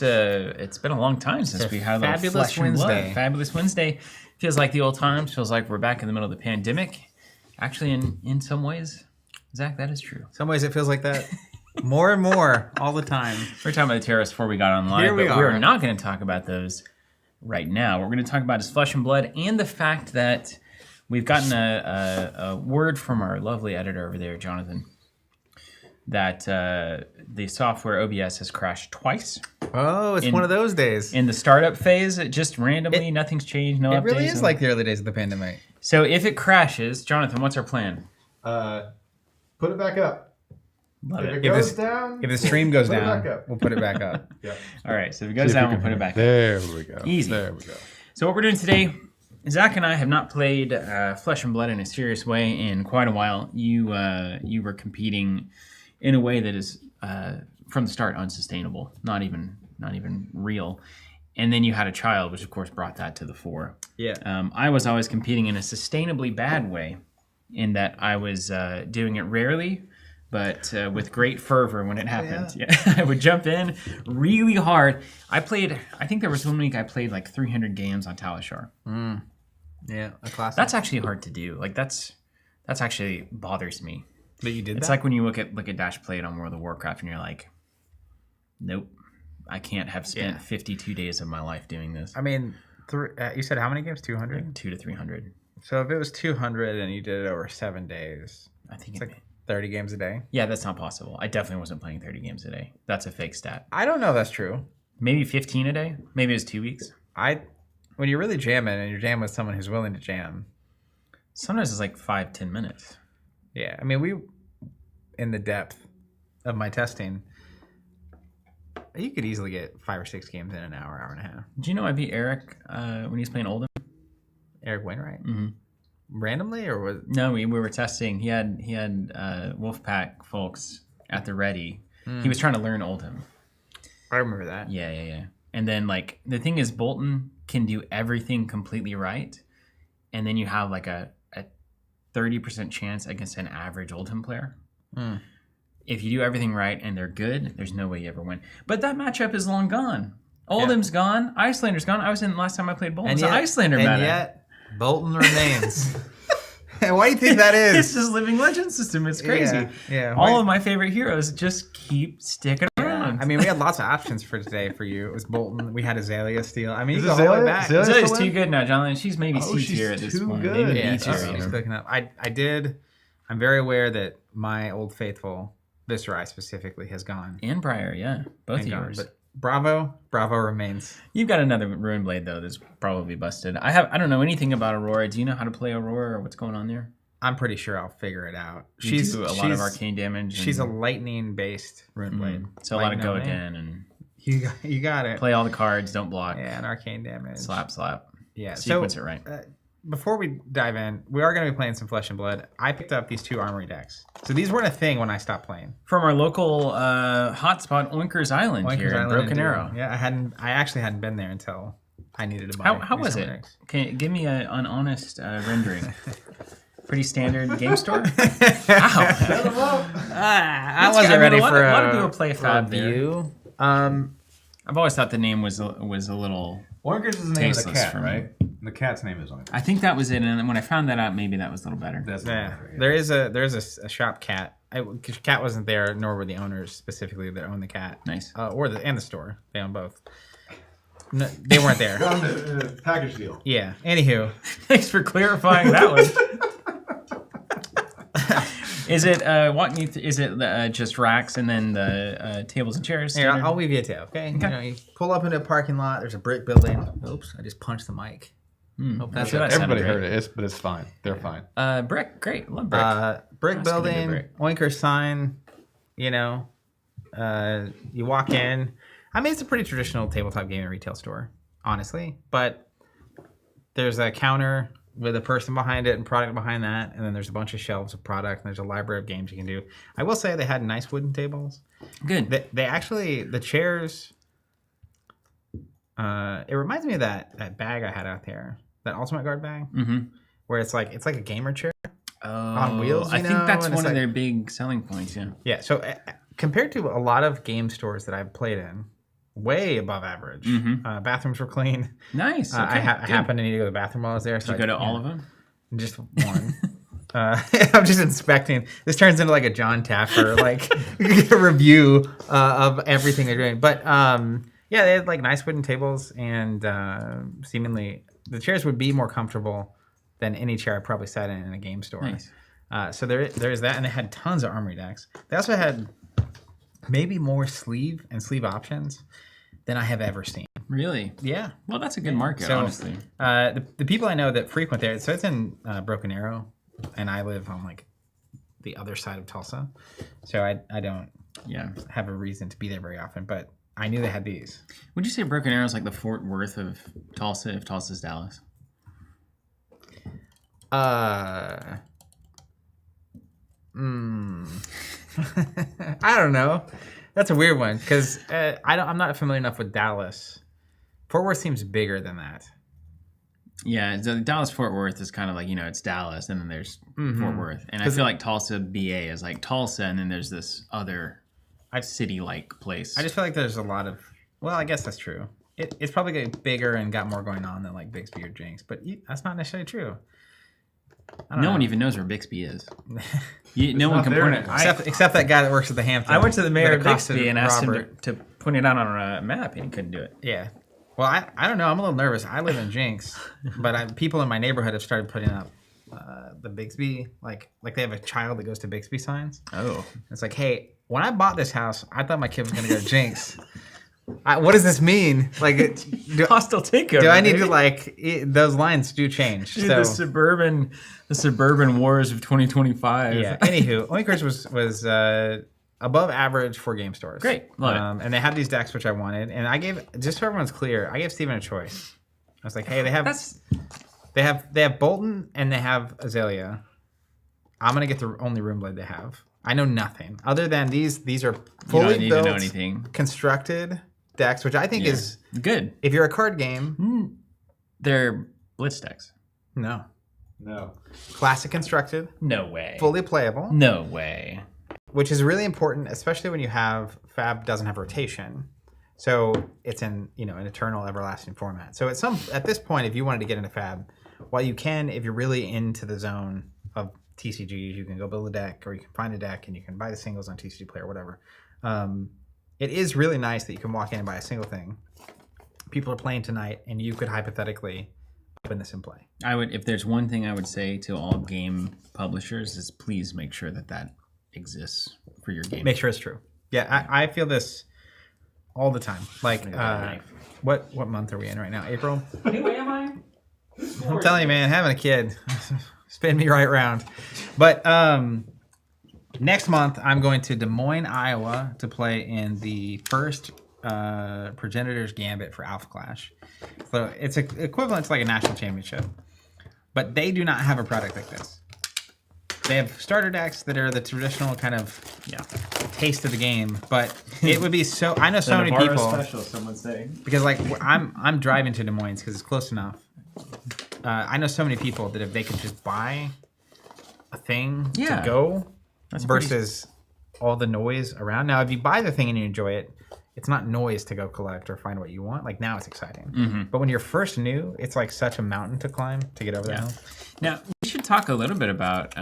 It's been a long time since we had a little Fabulous Flesh and Blood. Wednesday. Fabulous Wednesday. Feels like the old times. Feels like we're back in the middle of the pandemic. Actually, in some ways, Zach, that is true. Some ways it feels like that. More and more, all the time. We were talking about the terrorists before we got online, Here we but are. we're not going to talk about those right now. What we're going to talk about is Flesh and Blood and the fact that we've gotten a word from our lovely editor over there, Jonathan, that the software OBS has crashed twice. Oh, it's one of those days. In the startup phase, it just randomly, nothing's changed, no updates. It really is like the early days of the pandemic. So if it crashes, Jonathan, what's our plan? Put it back up. Love If it. it goes down, If the stream goes put it down, back up. we'll put it back up. Yeah. All right, so if it goes down, we'll put it back up. There we go. Easy. There we go. So what we're doing today, Zach and I have not played Flesh and Blood in a serious way in quite a while. You were competing in a way that is from the start unsustainable, not even real. And then you had a child, which of course brought that to the fore. Yeah. I was always competing in a sustainably bad way, in that I was doing it rarely, but with great fervor when it happened. Yeah. I would jump in really hard. I think there was one week I played like 300 games on Talishar. Yeah, a classic. That's actually hard to do. Like that's actually bothers me. But you did It's that? like when you look at Dash played on World of Warcraft and you're like, nope, I can't have spent 52 days of my life doing this. I mean, you said how many games? 200? Like 200 to 300. So if it was 200 and you did it over 7 days, I think it's like 30 games a day? yeah, that's not possible. I definitely wasn't playing 30 games a day. That's a fake stat. I don't know if that's true. Maybe 15 a day. Maybe it was 2 weeks. When you're really jamming and you're jamming with someone who's willing to jam, Sometimes it's like 5-10 minutes. yeah. I mean, in the depth of my testing, you could easily get 5 or 6 games in an hour, hour and a half. Do you know I beat Eric when he was playing Oldham? Eric Wainwright? Mm-hmm. Randomly, or was No, we were testing. He had Wolfpack folks at the ready. He was trying to learn Oldham. I remember that. Yeah. And then like the thing is, Boltyn can do everything completely right, and then you have like a 30% chance against an average Oldham player. If you do everything right and they're good, there's no way you ever win. But that matchup is long gone. Oldham's gone. Icelander's gone. I was in last time I played Boltyn. It's an Icelander meta. And yet, Boltyn remains. Why do you think that is? It's just living legend system. It's crazy. Yeah. All of my favorite heroes just keep sticking around. I mean, we had lots of options for today for you. It was Boltyn. We had Azalea Steel. I mean, Is you go all the way Azalea- back. Azalea- Azalea's still too in? good now, Jonathan. She's maybe C she's tier at this too point. good. Maybe Yeah, B tier. she's even. cooking up. I'm very aware that my old faithful, Viscerai specifically, has gone. And Briar, yeah. Both of And gone. yours. But Bravo remains. You've got another Ruin Blade, though, that's probably busted. I don't know anything about Aurora. Do you know how to play Aurora or what's going on there? I'm pretty sure I'll figure it out. You do a lot of arcane damage. She's a and, lightning-based Rune Blade. so a lot of Lightning only. Goten and You got it. play all the cards, don't block, Yeah, and arcane damage. slap. Yeah. Sequence it right. Before we dive in, we are going to be playing some Flesh and Blood. I picked up these 2 Armory decks. So these weren't a thing when I stopped playing. From our local hotspot, Oinkers Island Oinkers here in Island Broken and Arrow. Yeah, I actually hadn't been there until I needed to buy. How these was Armory it? decks. Can give me an honest rendering. Pretty standard game store. I wasn't ready for a lot of people play Fab there. review. I've always thought the name was a little. Oinkers is the name of the Tasteless cat, for me. right? The cat's name is Oinkers. I think that was it, and when I found that out, maybe that was a little better. That's Yeah, there is a shop cat. Cat wasn't there, nor were the owners specifically that own the cat. Nice. And the store. They own both. No, they weren't there. Package deal. Yeah. Anywho, Thanks for clarifying that one. Is it walk me? Is it just racks and then the tables and chairs? here standard? I'll weave you a tail. Okay. You know, you pull up into a parking lot. There's a brick building. Oops! I just punched the mic. Hope that's sure that Everybody sounded heard it, but it's fine. They're fine. Brick, great, love brick. brick That's gonna be building, brick. Oinker sign. You know, you walk in. I mean, it's a pretty traditional tabletop game and retail store, honestly. But there's a counter with a person behind it and product behind that, and then there's a bunch of shelves of product, and there's a library of games you can do. I will say they had nice wooden tables. Good. They actually, the chairs, it reminds me of that bag I had out there, that Ultimate Guard bag, where it's like a gamer chair on wheels. I think that's and one it's of their big selling points. Yeah. Yeah, so compared to a lot of game stores that I've played in, way above average. Bathrooms were clean. Nice. Okay, I happened to need to go to the bathroom while I was there. So Did you go to all of them? Just one. I'm just inspecting. This turns into like a John Taffer like review of everything they're doing. But yeah, they had like nice wooden tables, and seemingly the chairs would be more comfortable than any chair I probably sat in a game store. Nice. So there is that, and they had tons of Armory decks. They also had maybe more sleeve options than I have ever seen. Really? Yeah. Well, that's a good market, So, honestly. The people I know that frequent there, so it's in Broken Arrow, and I live on like the other side of Tulsa, so I don't have a reason to be there very often. But I knew they had these. Would you say Broken Arrow is like the Fort Worth of Tulsa, if Tulsa's Dallas? I don't know. That's a weird one because I'm not familiar enough with Dallas. Fort Worth seems bigger than that. Yeah, so Dallas Fort Worth is kind of like, it's Dallas, and then there's Fort Worth, and I feel like Tulsa BA is like Tulsa, and then there's this other city-like place. I just feel like there's a lot of. Well, I guess that's true. It's probably getting bigger and got more going on than like Bixby or Jinx, but that's not necessarily true. No one even knows where Bixby is. No one can point it. Except that guy that works at the Hampton. I went to the mayor of accosted Bixby and asked him Robert. to point it out on a map, and he couldn't do it. Yeah. Well, I don't know. I'm a little nervous. I live in Jinx, but people in my neighborhood have started putting up the Bixby, like they have a child that goes to Bixby signs. Oh. It's like, hey, when I bought this house, I thought my kid was going to go to Jinx. What does this mean? Like, Hostile takeover. Do I need to those lines do change? Dude, so the suburban wars of 2025. Yeah. Anywho, Oinkers was above average for game stores. Great, love it. And they had these decks which I wanted, and I gave, just so everyone's clear, I gave Steven a choice. I was like, hey, they have Boltyn and they have Azalea. I'm gonna get the only room blade they have. I know nothing other than these are fully built, to know anything. Constructed decks, which I think is good. If you're a card game, they're blitz decks. No. Classic constructed. No way. Fully playable. No way. Which is really important, especially when you have Fab doesn't have rotation. So it's in an eternal, everlasting format. So at this point, if you wanted to get into Fab, while you can, if you're really into the zone of TCGs, you can go build a deck, or you can find a deck and you can buy the singles on TCG Player or whatever. It is really nice that you can walk in and buy a single thing. People are playing tonight, and you could hypothetically open this and play. If there's one thing I would say to all game publishers is please make sure that exists for your game. Make sure it's true. Yeah, I feel this all the time. Like, what month are we in right now? April? Who am I? I'm telling you, man, having a kid spin me right round. But next month, I'm going to Des Moines, Iowa, to play in the first Progenitor's Gambit for Alpha Clash. So it's equivalent to like a national championship. But they do not have a product like this. They have starter decks that are the traditional kind of taste of the game, but it would be so. I know so many people. Special, some would say. Because like I'm driving to Des Moines because it's close enough. I know so many people that if they could just buy a thing to go, versus all the noise around. Now, if you buy the thing and you enjoy it, it's not noise to go collect or find what you want. Like now, it's exciting. But when you're first new, it's like such a mountain to climb to get over the hill. Now, we should talk a little bit about...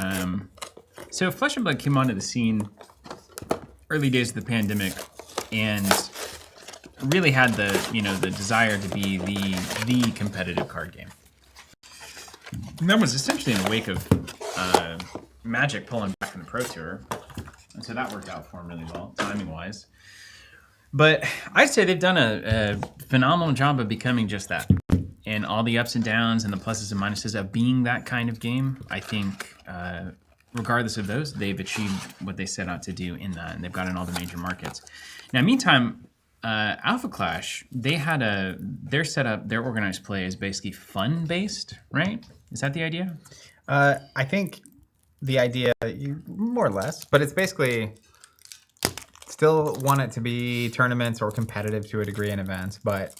so Flesh and Blood came onto the scene early days of the pandemic and really had the desire to be the competitive card game. And that was essentially in the wake of Magic pulling back from the Pro Tour. And so that worked out for them really well, timing-wise. But I'd say they've done a phenomenal job of becoming just that. And all the ups and downs and the pluses and minuses of being that kind of game, I think, regardless of those, they've achieved what they set out to do in that, and they've gotten all the major markets. Now, meantime, Alpha Clash, their setup, their organized play is basically fun-based, right? Is that the idea? I think the idea, more or less, but it's basically still want it to be tournaments or competitive to a degree in events, but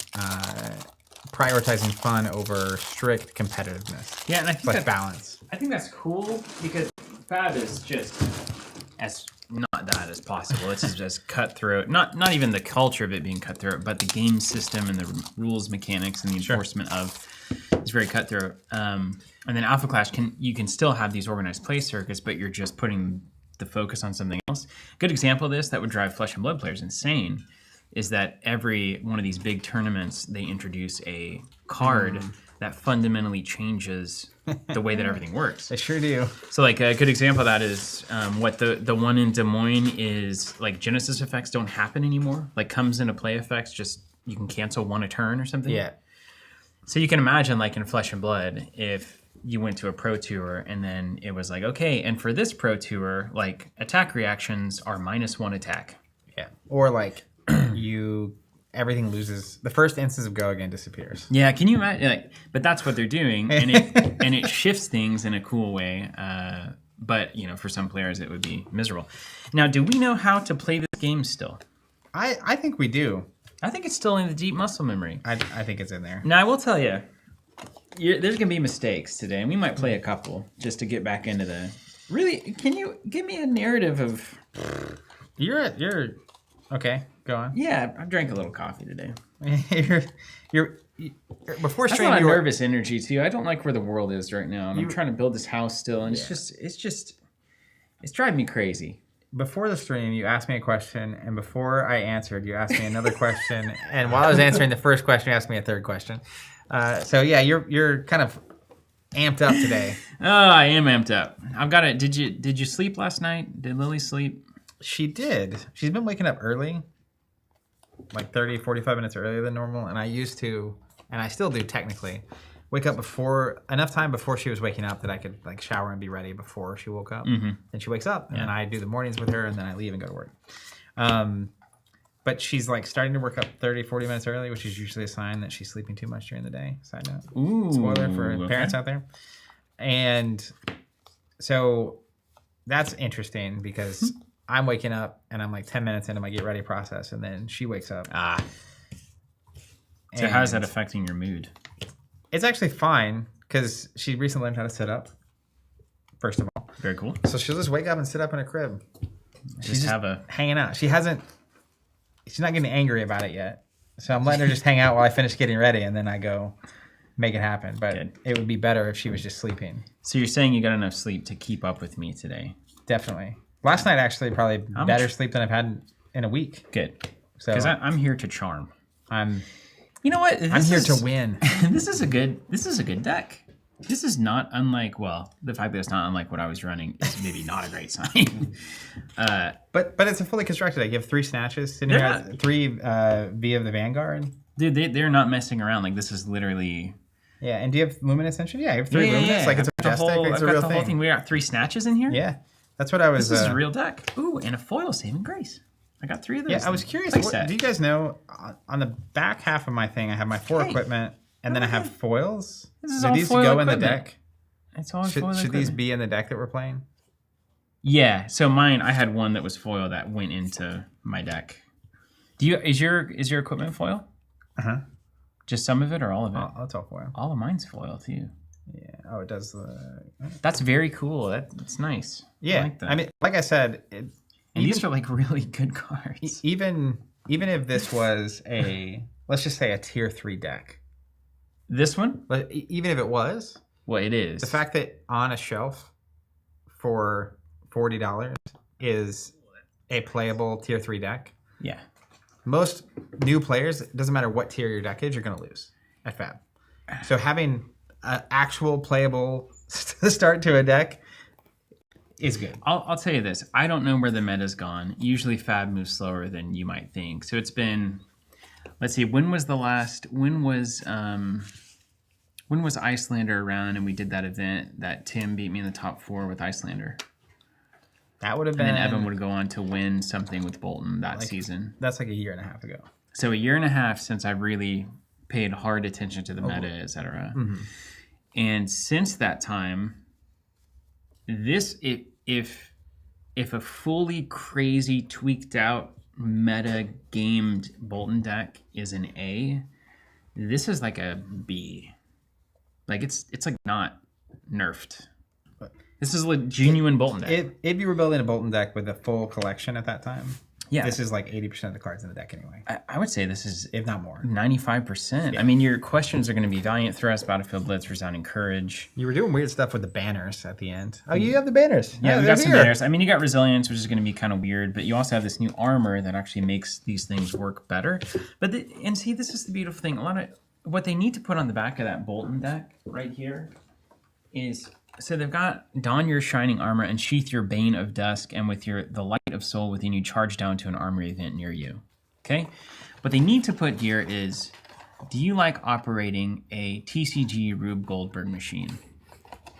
prioritizing fun over strict competitiveness. Yeah, and I think like balance. I think that's cool because Fab is just as not that as possible. It's just as cutthroat. Not even the culture of it being cutthroat, but the game system and the rules, mechanics, and the enforcement of is very cutthroat. And then Alpha Clash you can still have these organized play circuits, but you're just putting the focus on something else. Good example of this that would drive Flesh and Blood players insane is that every one of these big tournaments they introduce a card that fundamentally changes the way that everything works. They sure do. So like a good example of that is what the one in Des Moines is like Genesis effects don't happen anymore. Like comes into play effects, just you can cancel one a turn or something. Yeah. So you can imagine like in Flesh and Blood, if you went to a pro tour and then it was like, okay, and for this pro tour, like attack reactions are -1 attack. Yeah. Or like everything loses. The first instance of Go Again disappears. Yeah, can you imagine? Like, but that's what they're doing, and it shifts things in a cool way. But for some players, it would be miserable. Now, do we know how to play this game still? I think we do. I think it's still in the deep muscle memory. I think it's in there. Now, I will tell you, there's gonna be mistakes today, and we might play a couple just to get back into the. Really, can you give me a narrative of? You're okay. Go on. Yeah, I drank a little coffee today. you're before That's stream. not a You were nervous energy too. I don't like where the world is right now, and I'm trying to build this house still, and it's driving me crazy. Before the stream, you asked me a question, and before I answered, you asked me another question, and while I was answering the first question, you asked me a third question. So yeah, you're kind of amped up today. Oh, I am amped up. I've got it. Did you sleep last night? Did Lily sleep? She did. She's been waking up early, like 30, 45 minutes earlier than normal, and I used to, and I still do technically, wake up enough time before she was waking up that I could like shower and be ready before she woke up. Mm-hmm. Then she wakes up, and then I do the mornings with her, and then I leave and go to work. But she's like starting to work up 30, 40 minutes early, which is usually a sign that she's sleeping too much during the day. Side note. Ooh, spoiler for parents out there. And so that's interesting because I'm waking up and I'm like 10 minutes into my get ready process, and then she wakes up. So how is that affecting your mood? It's actually fine because she recently learned how to sit up, first of all. Very cool. So she'll just wake up and sit up in her crib. She's just hanging out. She's not getting angry about it yet. So I'm letting her just hang out while I finish getting ready, and then I go make it happen. But It would be better if she was just sleeping. So you're saying you got enough sleep to keep up with me today? Definitely. Last night, actually, probably better sleep than I've had in a week. Good. Because So I'm here to charm. You know what? I'm here to win. This is a good deck. This is not unlike, well, the fact that it's not unlike what I was running is maybe not a great sign. But it's a fully constructed deck. You have 3 snatches. Sitting here at 3 V of the Vanguard. Dude, they're not messing around. Like, this is literally... Yeah, and do you have Luminous Engine? Yeah, you have 3 Luminous. Like, it's a majestic. It's a real the whole thing. We got 3 snatches in here? Yeah. That's what I was... This is a real deck. Ooh, and a foil saving grace. I got 3 of those. Yeah, I was curious. Do you guys know, on the back half of my thing, I have my 4 equipment, and then I have foils. Do these go in the deck? It's all foil equipment. Should these be in the deck that we're playing? Yeah, so mine, I had one that was foil that went into my deck. Is your equipment foil? Uh-huh. Just some of it or all of it? Oh, it's all foil. All of mine's foil too. Yeah. Oh, it does the... That's very cool. That's nice. Yeah. I like that. I mean, like I said... these are like really good cards. Even if this was let's just say a tier 3 deck. This one? But even if it was... Well, it is. The fact that on a shelf for $40 is a playable tier 3 deck. Yeah. Most new players, it doesn't matter what tier your deck is, you're going to lose at Fab. So having an actual playable start to a deck is good. I'll tell you this. I don't know where the meta's gone. Usually Fab moves slower than you might think. So it's been... Let's see. When was Icelander around and we did that event that Tim beat me in the top 4 with Icelander? That would have been... And then Evan would go on to win something with Boltyn that season. That's like a year and a half ago. So a year and a half since I really paid hard attention to the meta, etc. Mm-hmm. And since that time, if a fully crazy, tweaked out, meta gamed Boltyn deck is an A, this is like a B. Like it's like not nerfed. This is a genuine Boltyn deck. If you were building a Boltyn deck with a full collection at that time, Yeah. this is like 80% of the cards in the deck anyway. I would say this is, if not more. 95%. Yeah. I mean, your questions are going to be Valiant Thrust, Battlefield Blitz, Resounding Courage. You were doing weird stuff with the banners at the end. Oh, you have the banners. Yeah, we they're got some here. banners. I mean, you got Resilience, which is going to be kind of weird, but you also have this new armor that actually makes these things work better. But and see, this is the beautiful thing. A lot of what they need to put on the back of that Boltyn deck right here is, so they've got don your shining armor and sheath your bane of dusk, and with the light of soul within you, charge down to an armory event near you. Okay, what they need to put here is, do you like operating a TCG Rube Goldberg machine?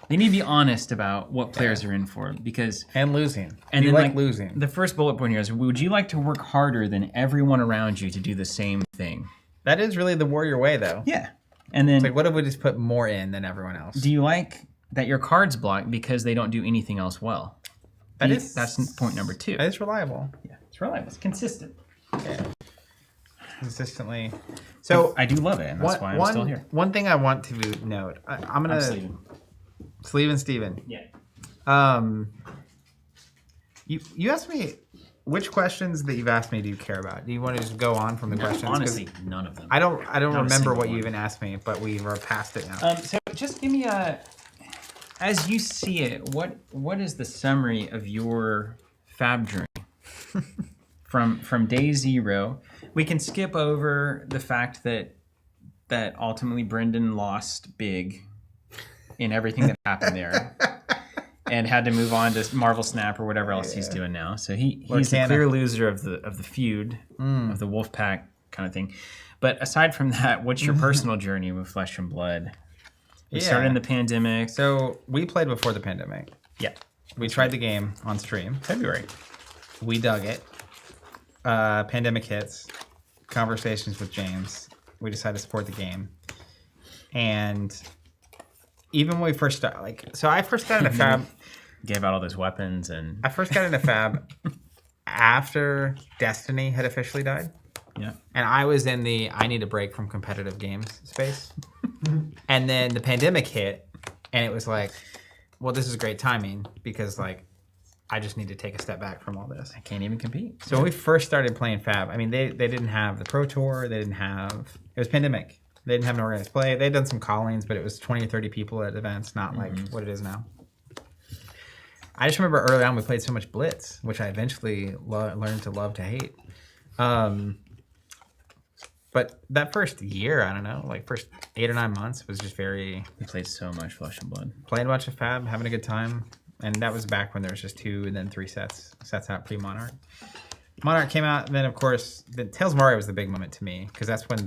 They need to be honest about what players are in for, because And losing. and you then like losing. The first bullet point here is: would you like to work harder than everyone around you to do the same thing? That is really the warrior way, though. Yeah, and then It's like, what if we just put more in than everyone else? do you like that your cards block because they don't do anything else well? That's point number 2. That is reliable. Yeah, it's reliable. It's consistent. Yeah. Consistently. So I do love it, and that's why I'm still here. One thing I want to note, I'm gonna Sleeve and Steven. Yeah. You asked me which questions that you've asked me do you care about? Do you want to just go on from the questions? 'Cause Honestly, none of them. I don't remember single what you one. even asked me, but we are past it now. So just give me as you see it, what is the summary of your fab journey from day 0? We can skip over the fact that ultimately Brendan lost big in everything that happened there. And had to move on to Marvel Snap or whatever else he's doing now. So he's the clear loser of the feud, of the Wolfpack kind of thing. But aside from that, what's your personal journey with Flesh and Blood? We started in the pandemic. So we played before the pandemic. Yeah. We tried the game on stream. February. We dug it. Pandemic hits. Conversations with James. We decided to support the game. And even when we first started, so I first got into Fab. Gave out all those weapons and... I first got into Fab after Destiny had officially died. Yeah. And I was in the I need a break from competitive games space. And then the pandemic hit, and it was like, well, this is great timing because, like, I just need to take a step back from all this. I can't even compete. So when we first started playing Fab, I mean, they didn't have the Pro Tour. They didn't have... It was pandemic. They didn't have an organized play. They'd done some callings, but it was 20 or 30 people at events, not like what it is now. I just remember early on we played so much Blitz, which I eventually learned to love to hate. But that first year, I don't know, like first 8 or 9 months was just very... We played so much Flesh and Blood. Playing a bunch of Fab, having a good time. And that was back when there was just 2 and then 3 sets out pre-Monarch. Monarch came out, and then of course, the Tales of Mario was the big moment to me because that's when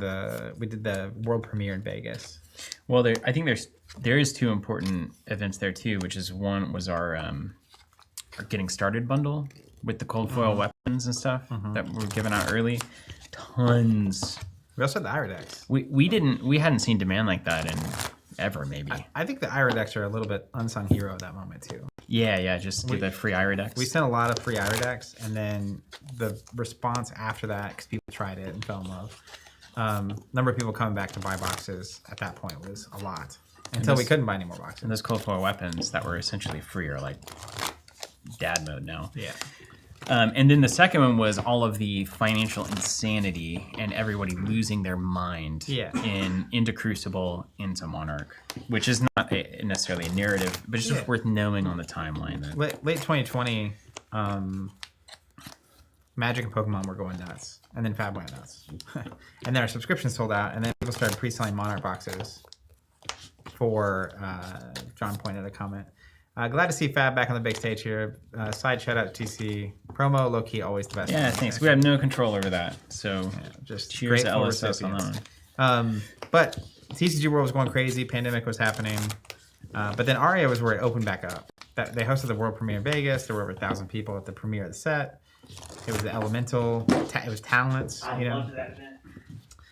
we did the world premiere in Vegas. Well, I think there is 2 important events there too, which is one was our getting started bundle with the cold foil weapons and stuff that were given out early. Tons. We also had the Ira decks. We hadn't seen demand like that in ever, maybe. I think the Ira decks are a little bit unsung hero at that moment too. Yeah, just get the free Ira decks. We sent a lot of free Ira decks, and then the response after that, because people tried it and fell in love, number of people coming back to buy boxes at that point was a lot. Until we couldn't buy any more boxes. And those cold foil weapons that were essentially free are like dad mode now. Yeah. And then the second one was all of the financial insanity and everybody losing their mind into Crucible, into Monarch, which is not necessarily a narrative, but it's just worth knowing on the timeline. That Late 2020, Magic and Pokemon were going nuts, and then Fab went nuts. And then our subscriptions sold out, and then people started pre-selling Monarch boxes for, John pointed a comment. Glad to see Fab back on the big stage here. Side shout out to TC. Promo, low key, always the best. Yeah, thanks. We have no control over that. So just cheers to LSS on that one. But TCG World was going crazy. Pandemic was happening. But then Aria was where it opened back up. They hosted the world premiere in Vegas. There were over 1,000 people at the premiere of the set. It was the Elemental. It was Talents. I loved that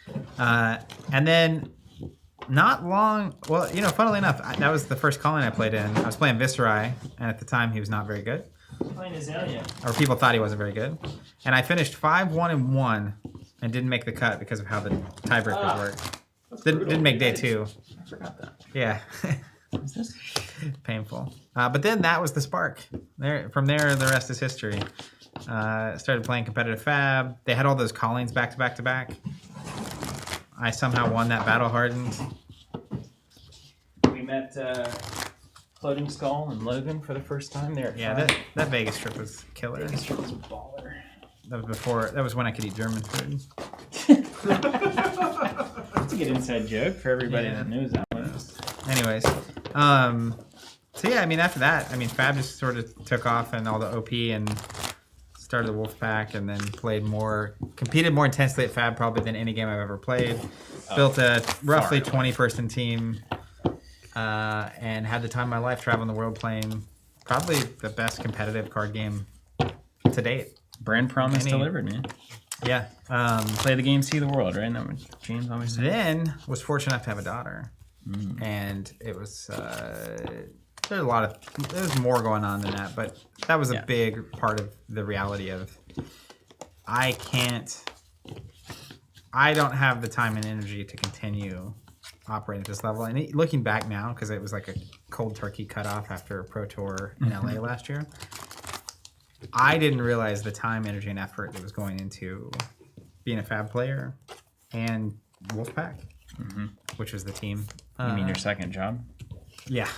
event. And then... Not long, well, funnily enough, that was the first calling I played in. I was playing Viserai, and at the time he was not very good. Playing Azalea. Or people thought he wasn't very good. And I finished 5-1-1 and didn't make the cut because of how the tiebreakers work. Didn't make day 2. I forgot that. Yeah. Is this? Painful. But then that was the spark. From there, the rest is history. Started playing competitive Fab. They had all those callings back to back to back. I somehow won that battle hardened. We met Floating Skull and Logan for the first time there. Yeah, that Vegas trip was killer. Vegas trip was baller. That was when I could eat German food. That's a good inside joke for everybody that knows that one. Anyways, so yeah, I mean, after that, I mean, Fab just sort of took off and all the OP and started the Wolfpack and then competed more intensely at Fab probably than any game I've ever played. Built a roughly 20-person team and had the time of my life traveling the world playing probably the best competitive card game to date. Brand promise delivered, man. Yeah. Play the game, see the world, right? That what James always said. Then was fortunate enough to have a daughter. And it was there's more going on than that, but that was a big part of the reality of I don't have the time and energy to continue operating at this level. And looking back now, because it was like a cold turkey cutoff after a Pro Tour in LA last year, I didn't realize the time, energy, and effort that was going into being a Fab player and Wolfpack, which was the team. You mean your second job? Yeah.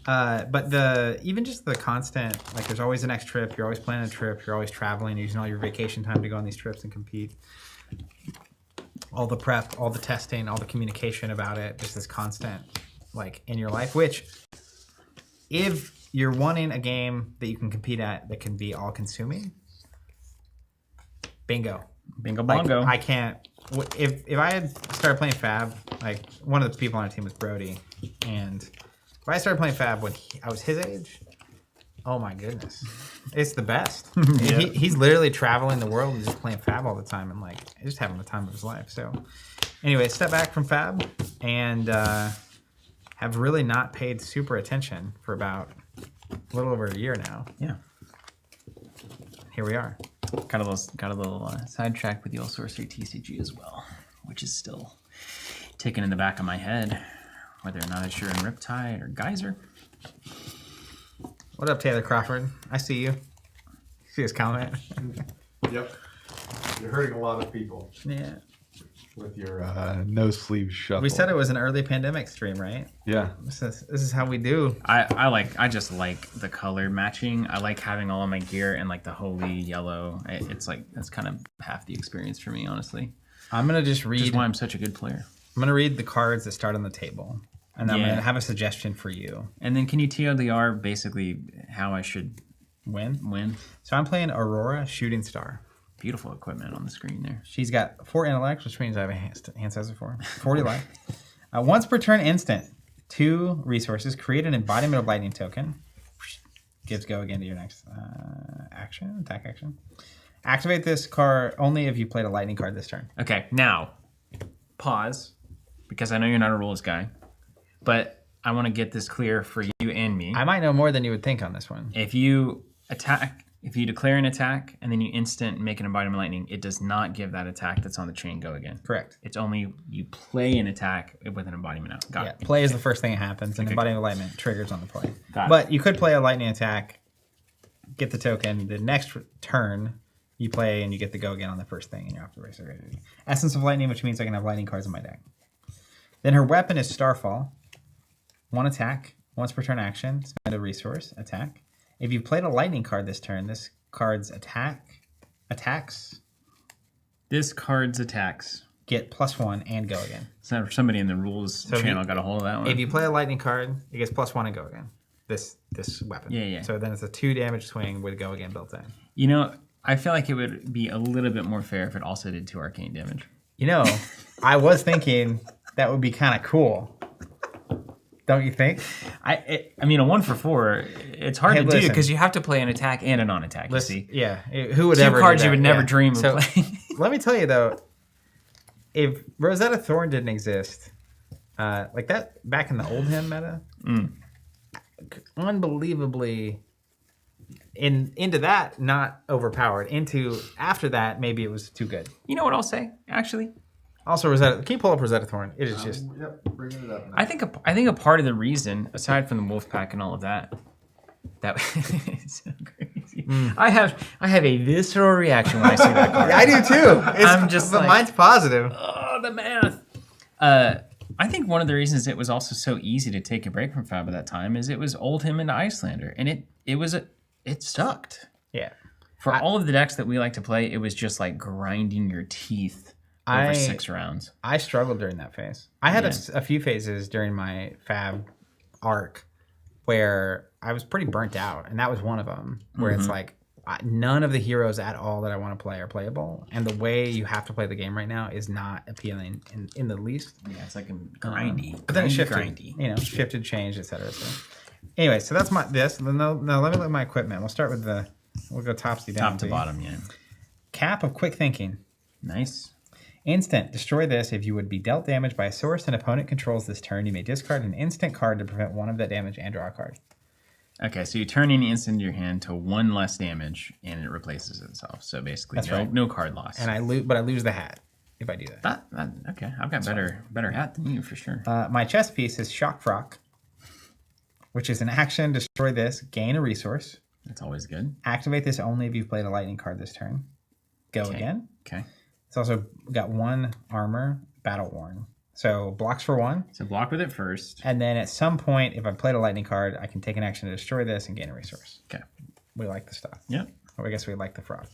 But even just the constant, like there's always the next trip, you're always planning a trip, you're always traveling, using all your vacation time to go on these trips and compete. All the prep, all the testing, all the communication about it, just this constant, like, in your life, which if you're wanting a game that you can compete at that can be all-consuming, bingo. Bingo bongo. Like, I can't... If I had started playing Fab, like, one of the people on our team was Brody, and if I started playing Fab when I was his age, oh my goodness. It's the best. He's literally traveling the world and just playing Fab all the time and, like, just having the time of his life. So, anyway, step back from Fab and have really not paid super attention for about a little over a year now. Yeah. Here we are. Got a little sidetrack with the old Sorcery TCG as well, which is still ticking in the back of my head, whether or not it's sure in Riptide or Geyser. What up, Taylor Crawford? I see you. See his comment? Yep. You're hurting a lot of people Yeah. with your no sleeve shuffle. We said it was an early pandemic stream, right? Yeah. This is how we do. I just like the color matching. I like having all of my gear in like the holy yellow. It's like that's kind of half the experience for me, honestly. I'm gonna just read. Which is why I'm such a good player. I'm gonna read the cards that start on the table, and then I'm gonna have a suggestion for you. And then can you TLDR basically how I should win? So I'm playing Aurora Shooting Star. Beautiful equipment on the screen there. She's got 4 intellect, which means I have a hand size of 4. 40 life. Once per turn instant, 2 resources. Create an embodiment of lightning token. Gives go again to your next attack action. Activate this card only if you played a lightning card this turn. Okay, now pause, because I know you're not a rules guy, but I want to get this clear for you and me. I might know more than you would think on this one. If you declare an attack and then you instant make an embodiment of lightning, it does not give that attack that's on the chain go again. Correct. It's only you play an attack with an embodiment out. Got it. Play is the first thing that happens, and embodiment of lightning triggers on the play. Got it. But you could play a lightning attack, get the token, the next turn you play and you get the go again on the first thing and you're off the race already. Essence of Lightning, which means I can have lightning cards in my deck. Then her weapon is Starfall. 1 attack, once per turn action, spend a resource, attack. If you played a lightning card this turn, this card's attacks. This card's attacks Get +1 and go again. So somebody in the rules channel got a hold of that one. If you play a lightning card, it gets +1 and go again. This weapon. Yeah. So then it's a 2 damage swing with go again built in. You know, I feel like it would be a little bit more fair if it also did 2 arcane damage. You know, I was thinking that would be kind of cool. Don't you think? I mean, a 1 for 4, it's hard to do because you have to play an attack and a non-attack. Listen, yeah. Who would 2 ever cards do that? you would never dream of playing. Let me tell you though, if Rosetta Thorn didn't exist, like that back in the Oldham meta, unbelievably into that not overpowered. Into after that maybe it was too good. You know what I'll say? Actually, Also, Rosetta. Can you pull up Rosetta Thorn? It is just. Yep, bringing it up now. I think a part of the reason, aside from the wolf pack and all of that, that it's so crazy. I have a visceral reaction when I see that card. I do too. I'm just but like, mine's positive. oh, the math. I think one of the reasons it was also so easy to take a break from Fab at that time is it was Oldhim into Icelander, and it sucked. Yeah. For all of the decks that we like to play, it was just like grinding your teeth over 6 rounds. I struggled during that phase. I had a few phases during my Fab arc where I was pretty burnt out, and that was one of them. Where it's like none of the heroes at all that I want to play are playable, and the way you have to play the game right now is not appealing in the least. Yeah, it's like a grindy. But then it shifted, grindy. Shifted, changed, etc. So, anyway, so that's this. Now let me look at my equipment. We'll start with we'll go top to bottom. Yeah. Cap of Quick Thinking. Nice. Instant. Destroy this. If you would be dealt damage by a source an opponent controls this turn, you may discard an instant card to prevent one of that damage and draw a card. Okay, so you turn any instant into your hand to 1 less damage, and it replaces itself. So basically, no card loss. And I lose the hat if I do that. Okay, I've got better hat than you for sure. My chess piece is Shock Frock, which is an action. Destroy this. Gain a resource. That's always good. Activate this only if you've played a lightning card this turn. Go again. Okay. It's also got 1 armor, battle worn. So blocks for 1. So block with it first. And then at some point, if I played a lightning card, I can take an action to destroy this and gain a resource. Okay. We like the stuff. Yep. Or I guess we like the frog.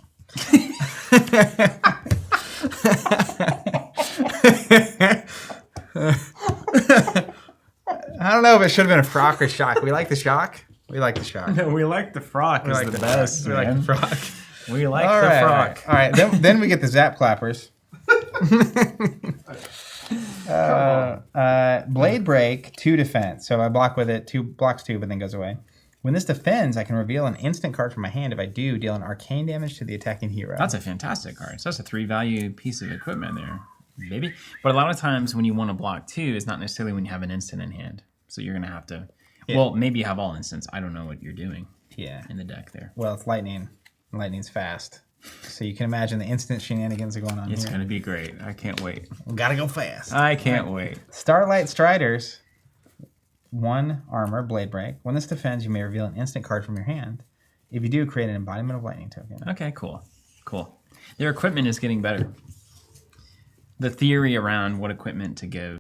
I don't know if it should have been a frock or shock. We like the shock. We like the shock. No, we like the frock. We like the best. We like the frock. We like the frock. All right. Then we get the zap clappers. Blade Break, 2 defense. So I block with it, 2 blocks 2, but then goes away. When this defends, I can reveal an instant card from my hand. If I do, deal an arcane damage to the attacking hero. That's a fantastic card. So that's a 3-value piece of equipment there, baby. But a lot of times when you want to block 2, it's not necessarily when you have an instant in hand. So you're gonna have to. Yeah. Well, maybe you have all instants. I don't know what you're doing. Yeah. In the deck there. Well, it's lightning. Lightning's fast. So you can imagine the instant shenanigans are going on. It's going to be great. I can't wait. We gotta go fast. I can't wait. Starlight Striders. 1 armor, Blade Break. When this defends, you may reveal an instant card from your hand. If you do, create an embodiment of lightning token. Okay, cool. Their equipment is getting better. The theory around what equipment to give.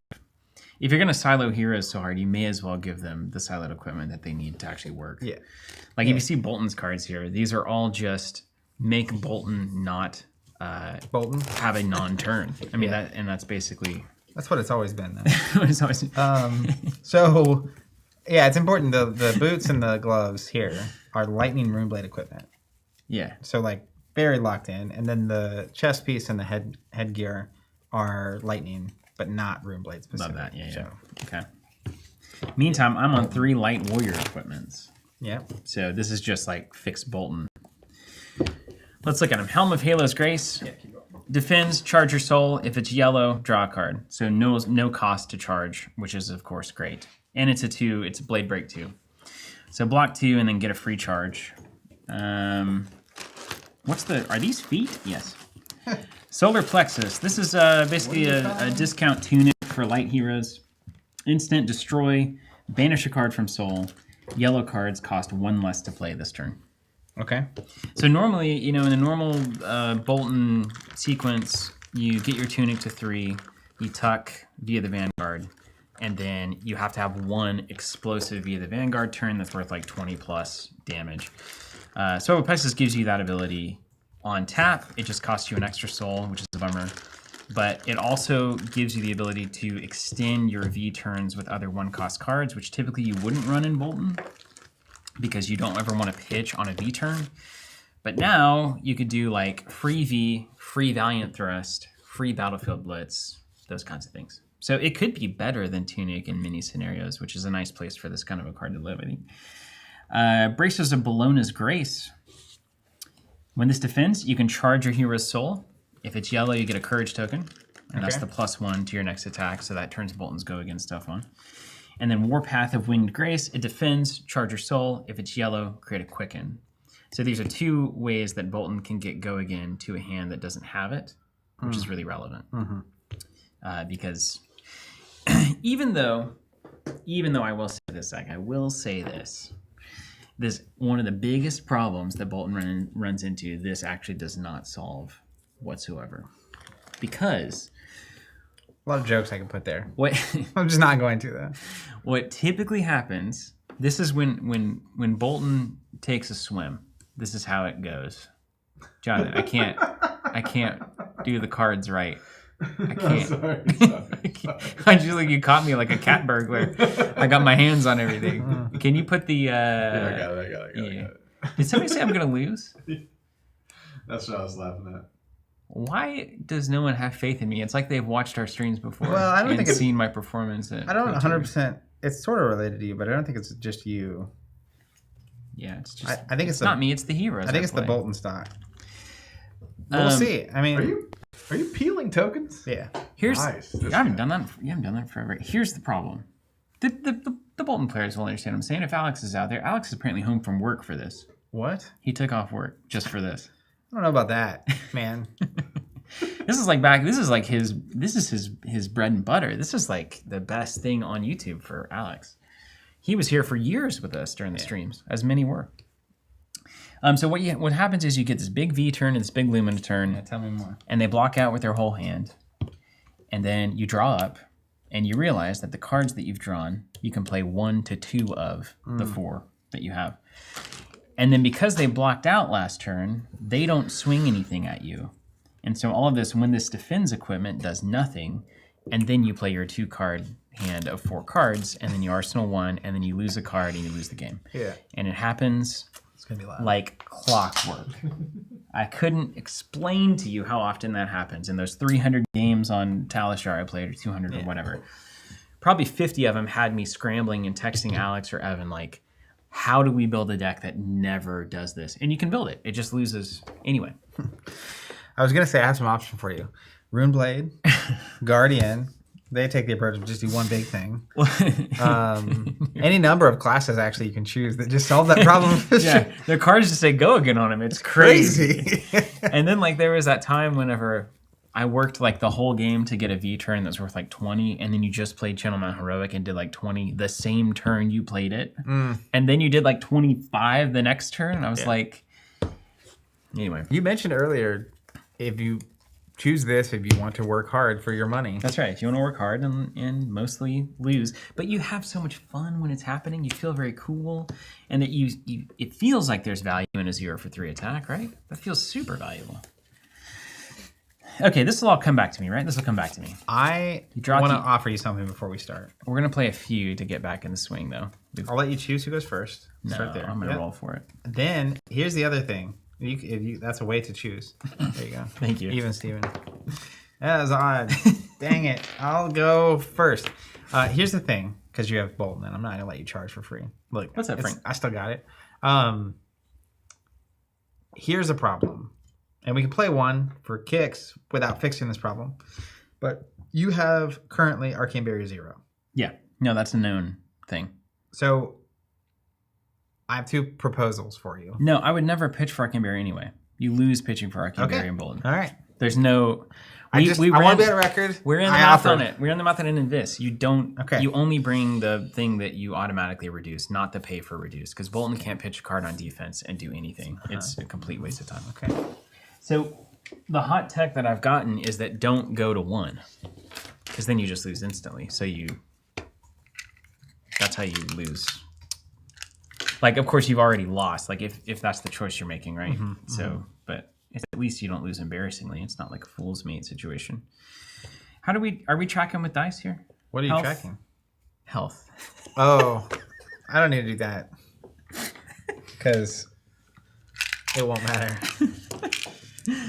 If you're going to silo heroes so hard, you may as well give them the siloed equipment that they need to actually work. Yeah. Like if you see Boltyn's cards here, these are all just make Boltyn not have a non-turn. I mean, that's basically... That's what it's always been, though. It's always... So, yeah, it's important. The boots and the gloves here are lightning runeblade equipment. Yeah. So, like, very locked in. And then the chest piece and the headgear are lightning, but not runeblade specific. Love that, yeah. So. Okay. Meantime, I'm on 3 light warrior equipments. Yep. So this is just like fixed Boltyn. Let's look at him. Helm of Halo's Grace. Yeah, keep going. Defends, charge your soul. If it's yellow, draw a card. So no cost to charge, which is of course great. And it's a 2. It's a Blade Break 2. So block 2 and then get a free charge. Are these feet? Yes. Solar Plexus. This is basically a discount tunic for light heroes. Instant destroy, banish a card from soul. Yellow cards cost 1 less to play this turn. Okay. So normally, in the normal Boltyn sequence, you get your tunic to 3, you tuck via the Vanguard, and then you have to have 1 explosive via the Vanguard turn that's worth like 20 plus damage. Solar Plexus gives you that ability on tap. It just costs you an extra soul, which is a bummer. But it also gives you the ability to extend your V turns with other 1-cost cards, which typically you wouldn't run in Boltyn because you don't ever want to pitch on a V turn. But now you could do like free V, free Valiant Thrust, free Battlefield Blitz, those kinds of things. So it could be better than Tunic in many scenarios, which is a nice place for this kind of a card to live, I think. Bracers of Bellona's Grace. When this defends, you can charge your hero's soul. If it's yellow, you get a courage token, and that's the +1 to your next attack, so that turns Boltyn's go against stuff on. And then Warpath of Winged Grace, it defends, charge your soul. If it's yellow, create a quicken. So these are 2 ways that Boltyn can get go again to a hand that doesn't have it, which is really relevant. because even though I will say this, Zach, I will say this. This one of the biggest problems that Boltyn runs into. This actually does not solve whatsoever, because A lot of jokes I can put there. what I'm just not going to though. what typically happens. This is when Boltyn takes a swim. This is how it goes. Jonathan, I can't do the cards right. I can't. Sorry. I just like you caught me like a cat burglar. I got my hands on everything. Can you put the? I got it. Did somebody say I'm gonna lose? That's what I was laughing at. Why does no one have faith in me? It's like they've watched our streams before. Well, I don't and think it's seen my performance. I don't 100%. It's sort of related to you, but I don't think it's just you. Yeah, it's just. I think it's not me. It's the heroes. I think it's the play. Boltyn stock. But we'll see. I mean, Are you peeling tokens? yeah. Here's Nice. you haven't done that. You haven't done that forever. Here's the problem. The Boltyn players will understand what I'm saying. If Alex is out there, Alex is apparently home from work for this. What? He took off work just for this. I don't know about that, man. This is like his bread and butter. This is like the best thing on YouTube for Alex. He was here for years with us during the streams, as many were. So what happens is you get this big V turn and this big Lumina turn. Yeah, tell me more. And they block out with their whole hand. And then you draw up, and you realize that the cards that you've drawn, you can play 1 to 2 of the 4 that you have. And then because they blocked out last turn, they don't swing anything at you. And so all of this, when this defends equipment, does nothing. And then you play your 2-card hand of 4 cards, and then you arsenal 1, and then you lose a card, and you lose the game. Yeah. And it happens It's going to be loud. like clockwork. I couldn't explain to you how often that happens. In those 300 games on Talishar I played, or 200 or whatever, probably 50 of them had me scrambling and texting Alex or Evan like, how do we build a deck that never does this? And you can build it. It just loses anyway. I was going to say I have some options for you. Runeblade, Guardian. They take the approach of just do one big thing. Any number of classes actually you can choose that just solve that problem. Yeah, their cards just say go again on them. It's crazy. Crazy. And then like there was that time whenever I worked like the whole game to get a V turn that's worth like 20, and then you just played Channel Mount Heroic and did like 20 the same turn you played it. And then you did like 25 the next turn, and I was like, anyway. You mentioned earlier if you choose this if you want to work hard for your money. That's right. If you want to work hard and mostly lose, but you have so much fun when it's happening. You feel very cool, and that you it feels like there's value in a 0 for 3 attack, right? That feels super valuable. Okay, this will all come back to me, right? This will come back to me. I draw want to key- offer you something before we start. We're gonna play a few to get back in the swing, though. I'll let you choose who goes first. No, Start there. I'm gonna Yep. roll for it. Then here's the other thing. That's a way to choose. There you go. Thank you. Even Steven. That was odd. Dang it. I'll go first. Here's the thing, because you have Boltyn, and I'm not gonna let you charge for free. Look, What's that, it's- Frank? I still got it. Here's a problem, and we can play one for kicks without fixing this problem. But you have currently Arcane Barrier 0. Yeah. No, that's a known thing. So I have 2 proposals for you. No, I would never pitch for Arcane Barrier anyway. You lose pitching for Arcane Okay. Barrier and Boltyn. All right. There's no. I want to be on record. We're in the I math offered. on it. We're in the math on it in this. You don't. Okay. You only bring the thing that you automatically reduce, not the pay for reduce, because Boltyn can't pitch a card on defense and do anything. It's a complete waste of time. Okay. So the hot tech that I've gotten is that don't go to 1, because then you just lose instantly. So that's how you lose. Like, of course, you've already lost. Like, if that's the choice you're making, right? But at least you don't lose embarrassingly. It's not like a fool's mate situation. Are we tracking with dice here? What are you Health? tracking? Health. Oh, I don't need to do that because it won't matter.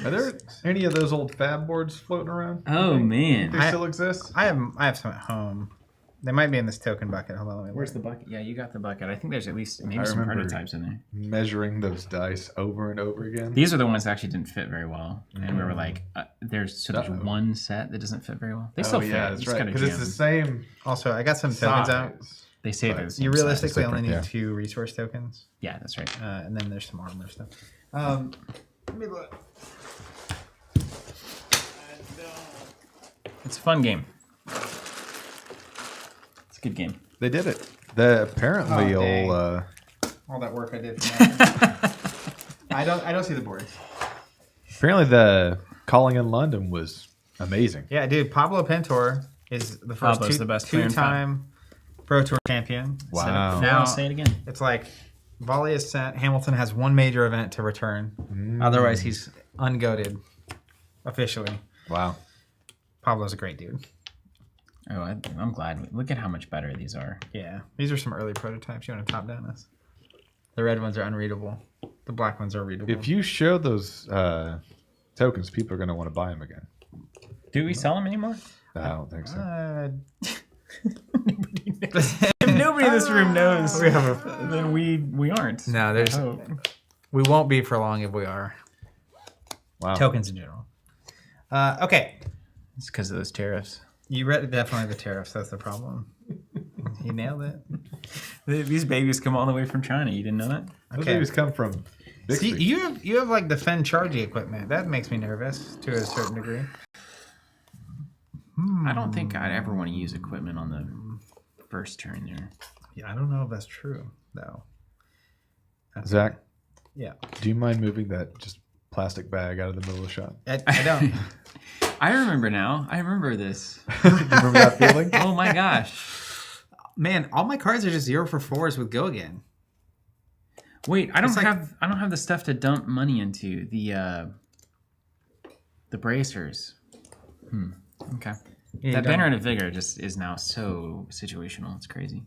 Are there any of those old fab boards floating around? Oh man. They still exist? I have some at home. They might be in this token bucket. Hold on, let me Where's look. the bucket? Yeah, you got the bucket. I think there's at least maybe I some remember. prototypes in there. Measuring those dice over and over again. These are the ones that actually didn't fit very well, and we were like, there's Uh-oh. one set that doesn't fit very well. They still fit. yeah, You that's just right. gotta Because it's jam the them. same Also, I got some tokens out. size. They say But those. You realistically only different, need yeah. 2 resource tokens, Yeah, that's right. and then there's some armor stuff. Let me look. It's a fun game. It's a good game. They did it. Apparently, all that work I did. For I don't see the boards. apparently the Calling in London was amazing. Yeah, dude. Pablo Pintor is the first Pablo's the best player in two-time Pro Tour champion. Wow. Now- I'll say it again. It's like volley is sent. Hamilton has one major event to return. Otherwise, he's ungoated officially. Wow. Pablo's a great dude. Oh, I'm glad. Look at how much better these are. Yeah, these are some early prototypes. You want to top down this? The red ones are unreadable. The black ones are readable. If you show those tokens, people are going to want to buy them again. Do we sell them anymore? I don't think so. If nobody in this room knows, then we aren't. No, there's. I hope. We won't be for long if we are. Wow. Tokens in general. Okay. It's because of those tariffs. You read definitely the tariffs. That's the problem. You nailed it. These babies come all the way from China. You didn't know that? Those Okay. babies come from See, Bixby. you have like the Fen charging equipment. That makes me nervous to a certain degree. I don't think I'd ever want to use equipment on the first turn there. Yeah, I don't know if that's true though. Zach, Yeah, do you mind moving that just plastic bag out of the middle of the shot? I don't. I remember now. I remember this. You remember that feeling? Oh my gosh. Man, all my cards are just 0 for 4s with go again. Wait, I don't like- have the stuff to dump money into the bracers. Okay. Yeah, That banner of vigor just is now so situational. It's crazy.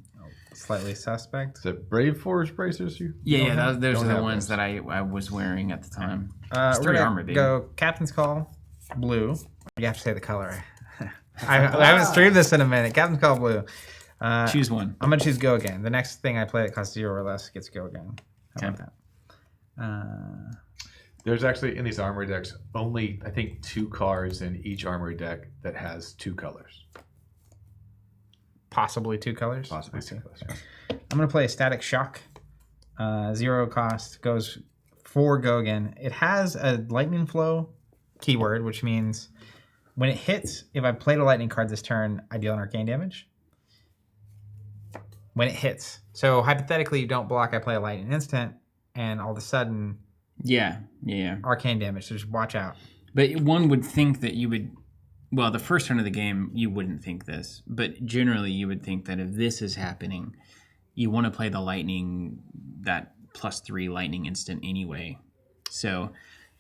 Slightly suspect. Is it Brave Force bracers? Those Those don't are the have ones those. that I was wearing at the time. We're 3 gonna armor, baby. go Captain's Call, blue. You have to say the color. I haven't streamed this in a minute. Captain's Call, blue. Choose one. I'm gonna choose go again. The next thing I play that costs 0 or less gets go again. How Okay. about that? There's actually, in these Armory decks, only, I think, 2 cards in each Armory deck that has 2 colors. Possibly 2 colors. Possibly 2 colors. Yeah. I'm gonna play Static Shock. 0 cost, goes 4 go again. It has a lightning flow keyword, which means when it hits, if I played a lightning card this turn, I deal an arcane damage. When it hits. So hypothetically, you don't block, I play a lightning instant, and all of a sudden, Yeah. arcane damage. So just watch out. But one would think that you would. Well, the first turn of the game, you wouldn't think this, but generally, you would think that if this is happening, you want to play the lightning, that +3 lightning instant anyway. So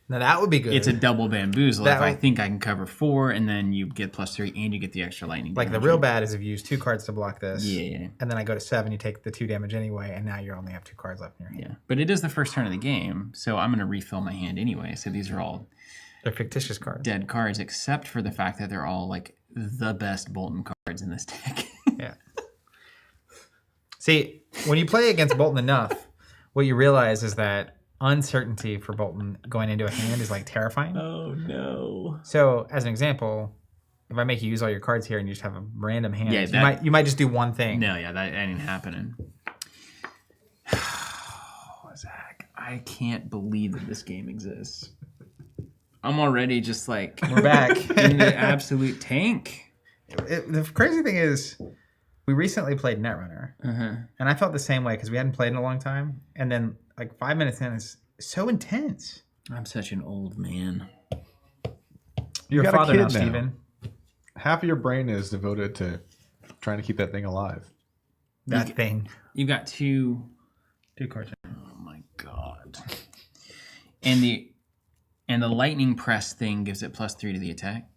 Now that would be good. it's a double bamboozle. That If I would- think I can cover 4, and then you get +3, and you get the extra lightning. like the damage. real bad is if you use 2 cards to block this. Yeah. And then I go to 7, you take the 2 damage anyway, and now you only have 2 cards left in your hand. Yeah, but it is the first turn of the game, so I'm going to refill my hand anyway. So these are all They're fictitious cards. dead cards, except for the fact that they're all like the best Boltyn cards in this deck. Yeah. See, when you play against Boltyn enough, what you realize is that uncertainty for Boltyn going into a hand is like terrifying. Oh no! So, as an example, if I make you use all your cards here and you just have a random hand, Yeah, you might just do one thing. No, yeah, that ain't happening. Zach, I can't believe that this game exists. I'm already just like We're back. in the absolute tank. The crazy thing is, we recently played Netrunner, and I felt the same way because we hadn't played in a long time. And then, like 5 minutes in, it's so intense. I'm such an old man. You're a got a father kid now, now. Steven. Half of your brain is devoted to trying to keep that thing alive. That thing. You got 2. 2 cards. Oh my god! And the lightning press thing gives it +3 to the attack,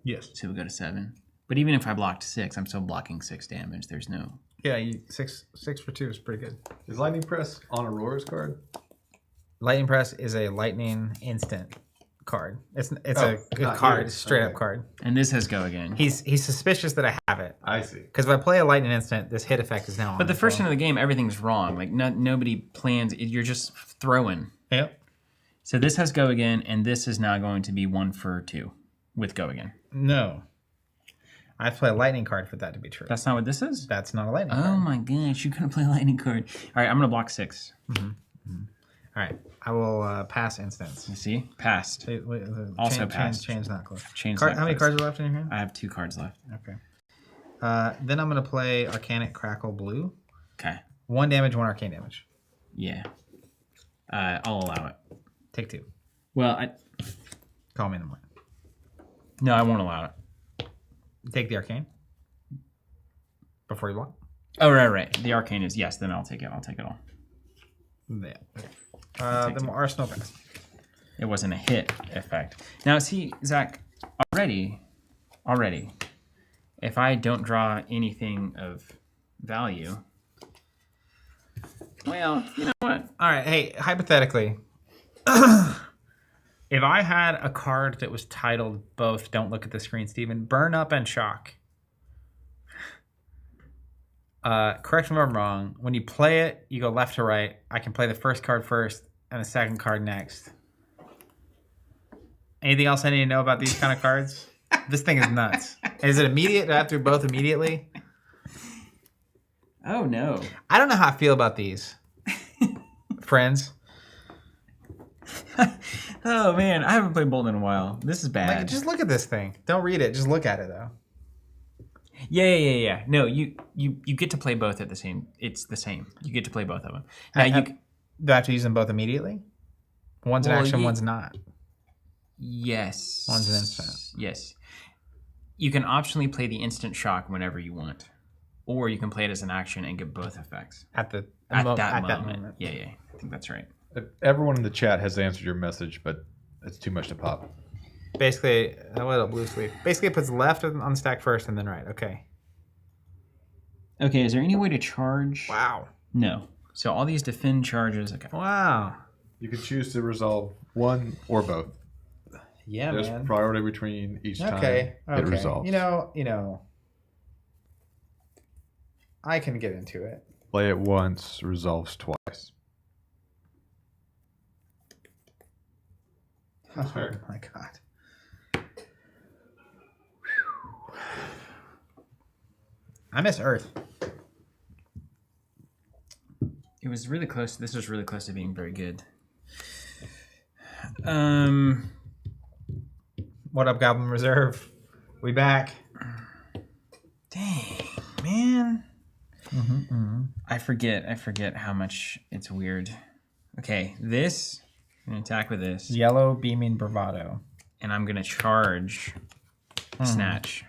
Yes. so we go to 7. But even if I blocked 6, I'm still blocking 6 damage. There's no. Yeah, 6 for 2 is pretty good. Is Lightning Press on Aurora's card? Lightning Press is a lightning instant card. It's Oh, a good not card, yours. it's a straight up Okay. card. And this has go again. He's suspicious that I have it I see. because if I play a lightning instant, this hit effect is now on. But the as first well. turn of the game, everything's wrong. Like nobody plans. You're just throwing. Yep. So this has go again, and this is now going to be 1 for 2 with go again. No. I have to play a lightning card for that to be true. That's not what this is. That's not a lightning Oh card. my gosh, you couldn't play a lightning card. All right, I'm gonna block 6. All right. I will pass instance. You see? Passed. Also passed. Chain's not close. Chain's How not many close. cards are left in your hand? I have 2 cards left. Okay. Then I'm going to play Arcanic Crackle Blue. Okay. 1 damage, 1 arcane damage. Yeah. I'll allow it. Take 2. Well, Call me in the morning. no, I won't allow it. Take the arcane. Before you block. Oh, right. The arcane is yes. Then I'll take it. I'll take it all. Yeah. Okay. Then Arsenal pass. It wasn't a hit effect. Now, see, Zach, already, if I don't draw anything of value, well, you know what? All right. Hey, hypothetically, if I had a card that was titled both, don't look at the screen, Steven, Burn Up and Shock. Correct me if I'm wrong. When you play it, you go left to right. I can play the first card first and the second card next. Anything else I need to know about these kind of cards? This thing is nuts. Is it immediate? Do I have to do both immediately? Oh no! I don't know how I feel about these. Friends. Oh man, I haven't played Boltyn in a while. This is bad. Like, just look at this thing. Don't read it. Just look at it though. Yeah. No, you get to play both at the same. It's the same. You get to play both of them. Now Do I have to use them both immediately? One's an action, one's not. Yes. One's an instant. Yes. You can optionally play the instant shock whenever you want, or you can play it as an action and get both effects At that moment. Yeah. I think that's right. Everyone in the chat has answered your message, but it's too much to pop. Basically, a little blue sleeve. Basically, it puts left on the stack first and then right. Okay. Okay, is there any way to charge? Wow. No. So all these defend charges. Okay. Wow. You can choose to resolve one or both. Yeah, There's man. priority between each time Okay. it resolves. You know. I can get into it. Play it once, resolves twice. Oh my god. I miss Earth. It was really close. This was really close to being very good. What up, Goblin Reserve? We back. Dang, man. I forget how much it's weird. Okay, this. I'm going to attack with this. Yellow Beaming Bravado. And I'm going to charge Snatch.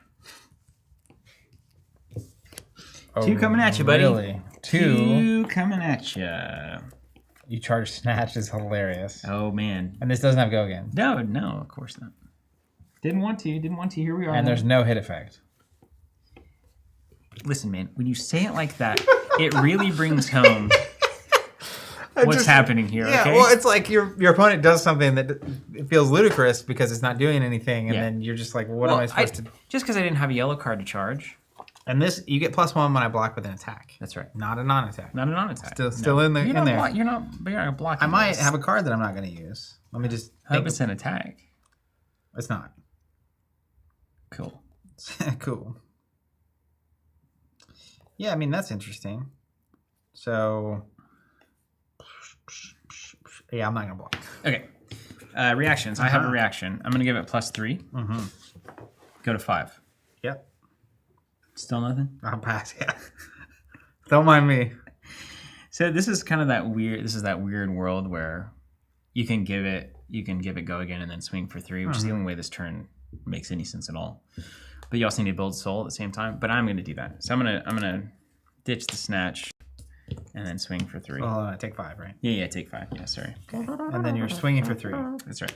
Oh, 2 coming at you, buddy. Really? 2 coming at you. You charge Snatch is hilarious. Oh, man. And this doesn't have go again. No, of course not. Didn't want to. Here we are. And there's no hit effect. Listen, man, when you say it like that, it really brings home what's happening here. Yeah, okay? well, it's like your opponent does something that it feels ludicrous because it's not doing anything, and then you're just like, well, what am I supposed to? Just because I didn't have a yellow card to charge. And this, you get +1 when I block with an attack. That's right. Not a non-attack. Not a non-attack. Still in there. You're not blocking. I might have a card that I'm not going to use. Let me just. Hope it's an attack. It's not. Cool. Cool. Yeah, I mean that's interesting. So. Yeah, I'm not gonna block. Okay. Reactions. I have a reaction. I'm gonna give it +3. Go to 5. Yep. Still nothing? I'll pass. Yeah. Don't mind me. So this is kind of that weird. This is that weird world where you can give it go again and then swing for 3, which is the only way this turn makes any sense at all. But you also need to build soul at the same time. But I'm gonna do that. So I'm gonna ditch the snatch and then swing for 3. Well, take 5, right? Yeah, take 5. Yeah, sorry. Okay. And then you're swinging for 3. That's right.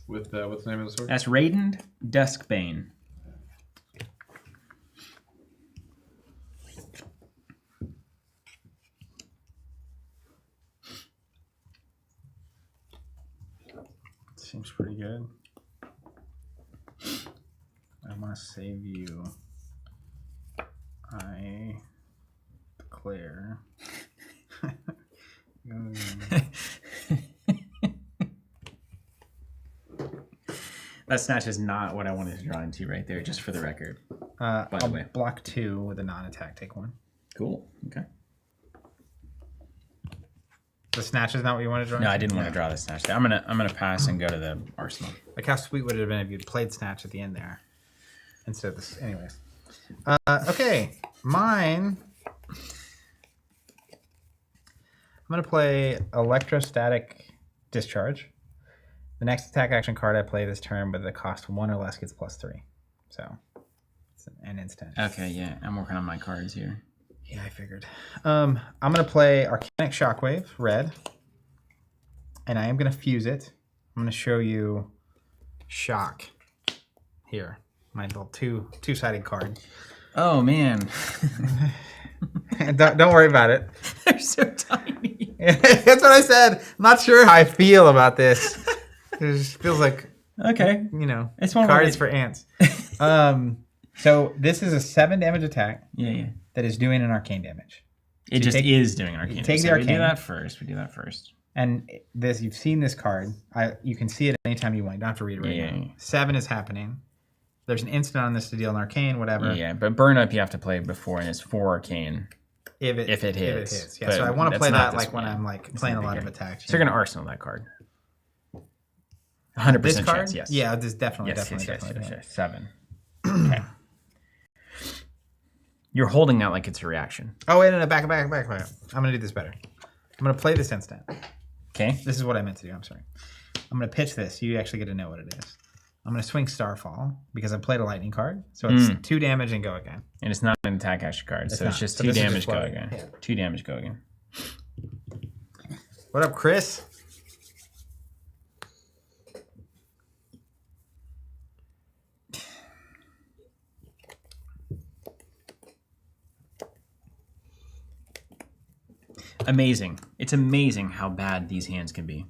With what's the name of the sword? That's Radiant Duskbane. Seems pretty good. I must save you. I declare. That snatch is not what I wanted to draw into right there, just for the record. By the way. Block 2 with a non-attack. Take 1. Cool. Okay. The snatch is not what you want to draw? No, I didn't want to draw the snatch. I'm gonna pass and go to the arsenal. Like how sweet would it have been if you'd played snatch at the end there instead of this? Anyways. Okay, mine. I'm gonna play Electrostatic Discharge. The next attack action card I play this turn, but the cost 1 or less gets +3. So it's an instant. Okay, yeah, I'm working on my cards here. Yeah, I figured. I'm gonna play Arcanic Shockwave, red, and I am gonna fuse it. I'm gonna show you Shock here, my little two-sided card. Oh man, don't worry about it. they're so tiny. That's what I said. I'm not sure how I feel about this. It just feels like, Okay, it's one cards for ants. So this is a 7 damage attack. Yeah. That is doing an arcane damage. It just is doing an arcane. Take the so arcane. We do that first. And this, you've seen this card. You can see it anytime you want. You don't have to read it right now. Yeah. 7 is happening. There's an instant on this to deal an arcane, whatever. Yeah, but burn up you have to play before, and it's 4 arcane. If it hits. Yeah, But so I want to play that like when one. I'm like playing a lot of attacks. So you're gonna arsenal that card. 100% This card? chance. Yes. Yeah, this definitely. Yes. 7. Okay. You're holding that like it's a reaction. Oh wait, no, back. I'm gonna do this better. I'm gonna play this instant. Okay. This is what I meant to do. I'm sorry. I'm gonna pitch this. You actually get to know what it is. I'm gonna swing Starfall because I played a lightning card, so it's 2 damage and go again. And it's not an attack action card, so not. it's just So 2 this is damage just go what- again. yeah. 2 damage go again. What up, Chris? Amazing. It's amazing how bad these hands can be.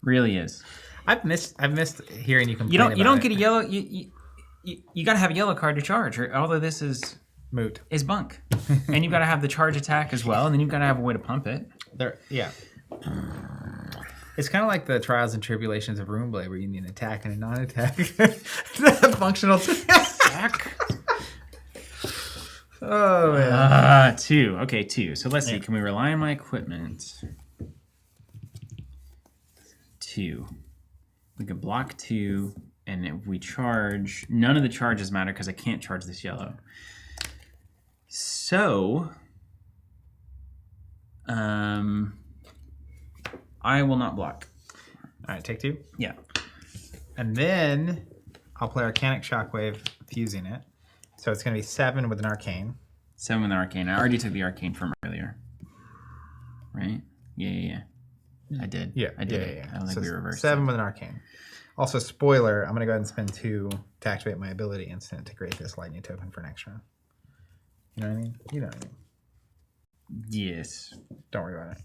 Really is. I've missed hearing you complain. You don't about get it. a yellow. You got to have a yellow card to charge. Or although this is moot. bunk, and you've got to have the charge attack as well, and then you've got to have a way to pump it. Yeah. It's kind of like the trials and tribulations of Runeblade, where you need an attack and a non-attack. Functional attack. Oh man. 2. Okay, 2. So let's see. Can we rely on my equipment? 2. We could block 2, and if we charge, none of the charges matter because I can't charge this yellow. So, I will not block. All right, take 2. Yeah. And then I'll play Arcanic Shockwave, fusing it. So it's going to be 7 with an arcane. 7 with an arcane. I already took the arcane from earlier. Right? Yeah. I did. I did it. I don't think we reversed 7 it. with an arcane. Also, spoiler, I'm going to go ahead and spend 2 to activate my ability instant to create this lightning token for next round. You know what I mean? You know what I mean. Yes. Don't worry about it.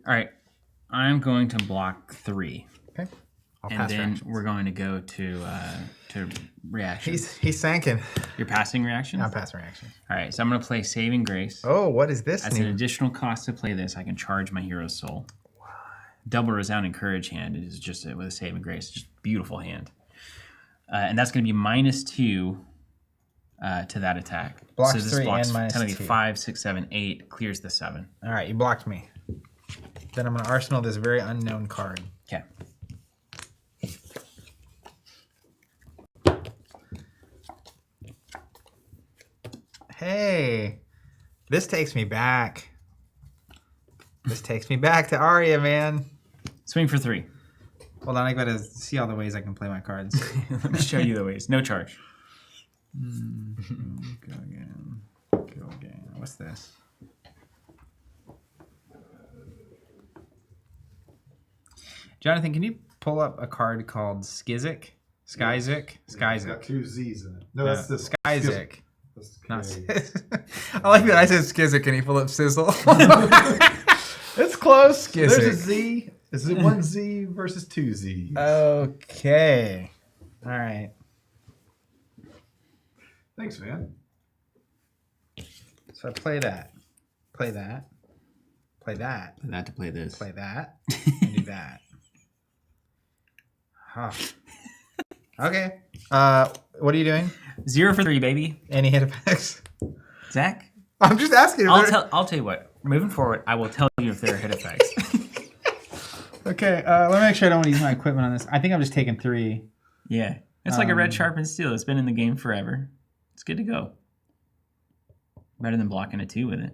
All right. I'm going to block 3. Okay. I'll And pass then reactions. we're going to go to reactions. He's sanking. You're passing reactions? I'm passing reactions. All right, so I'm going to play Saving Grace. Oh, what is this? As an additional cost to play this, I can charge my hero's soul. What? Double Resounding Courage hand is just with a Saving Grace. Just beautiful hand. And that's going to be -2 to that attack. Blocks so this 3 blocks and technically -2. 5, 6, 7, 8. Clears the 7. All right, you blocked me. Then I'm going to arsenal this very unknown card. Okay. Hey, this takes me back. This takes me back to Arya, man. Swing for 3. Hold on, I gotta see all the ways I can play my cards. Let me show you the ways. No charge. Go again. Go again. What's this? Jonathan, can you pull up a card called Skizik? Skyzik? It's got Skyzik. 2 Z's in it. No, that's the Skyzik. That's the Not K. I like that I said Skizik and he pulled up Sizzle. It's close, Skizik. There's a Z. Is it 1 Z versus 2 Z? Okay. All right. Thanks, man. So I play that. Play that. Play that. Play that to play this. Play that. And do that. Huh. Okay. What are you doing? 0 for 3, baby. Any hit effects? Zach? I'm just asking. I'll tell you what. Moving forward, I will tell you if there are hit effects. Okay, let me make sure I don't want to use my equipment on this. I think I'm just taking 3. Yeah. It's like a red sharpened steel. It's been in the game forever. It's good to go. Better than blocking a 2 with it.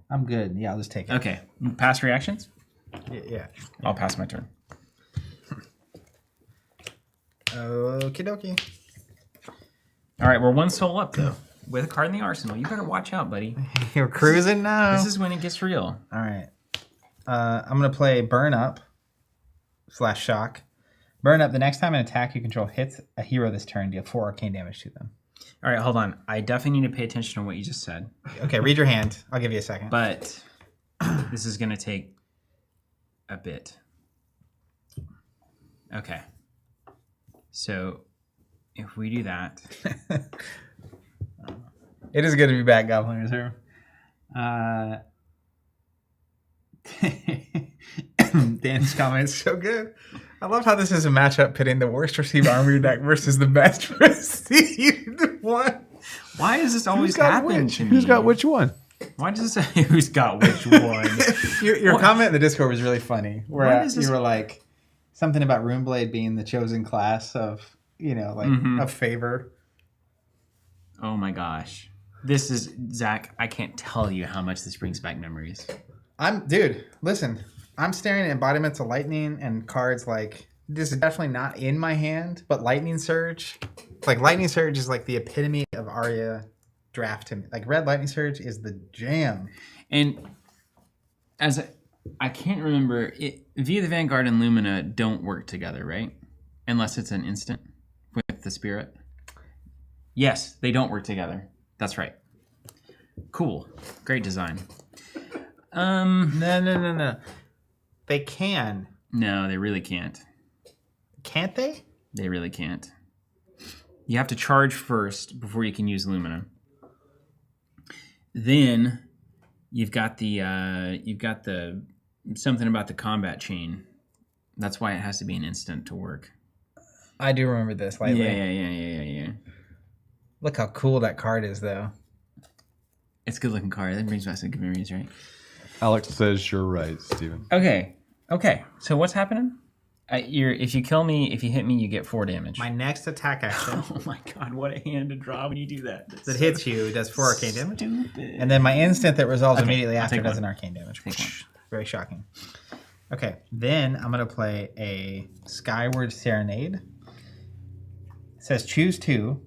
I'm good. Yeah, I'll just take it. Okay. Pass reactions? Yeah. I'll pass my turn. Okie dokie. All right, we're 1 soul up, though. With a card in the arsenal. You better watch out, buddy. You're cruising now. This is when it gets real. All right. I'm going to play Burn Up / Shock. Burn Up, the next time an attack you control hits a hero this turn, deal 4 arcane damage to them. All right, hold on. I definitely need to pay attention to what you just said. Okay, read your hand. I'll give you a second. But this is going to take a bit. Okay. So if we do that... It is good to be back, Goblin Reserve. Dan's comment is so good. I love how this is a matchup pitting the worst received Armory deck versus the best received one. Why does this always happen to me? Who's got which one? Why does this say who's got which one? Your comment in the Discord was really funny. Where What is this? you were like something about Runeblade being the chosen class of, of favor. Oh my gosh. This is, Zach, I can't tell you how much this brings back memories. Dude, listen. I'm staring at embodiments of lightning and cards like, this is definitely not in my hand, but Lightning Surge. Like, Lightning Surge is like the epitome of Arya draft to me. Like, Red Lightning Surge is the jam. And I can't remember, Via the Vanguard and Lumina don't work together, right? Unless it's an instant with the Spirit. Yes, they don't work together. That's right. Cool. Great design. No. They can. No, they really can't. Can't they? They really can't. You have to charge first before you can use Lumina. Then you've got the something about the combat chain. That's why it has to be an instant to work. I do remember this lightly. Yeah. Look how cool that card is, though. It's a good looking card. That brings back some good memories, right? Alex says you're right, Steven. Okay. So what's happening? If you kill me, if you hit me, you get 4 damage. My next attack action Oh my god, what a hand to draw when you do that. that hits you does 4 arcane damage. Stupid. And then my instant that resolves Okay, immediately I'll after take does one. an arcane damage. Take one. Very shocking. Okay, then I'm going to play a Skyward Serenade. It says choose 2.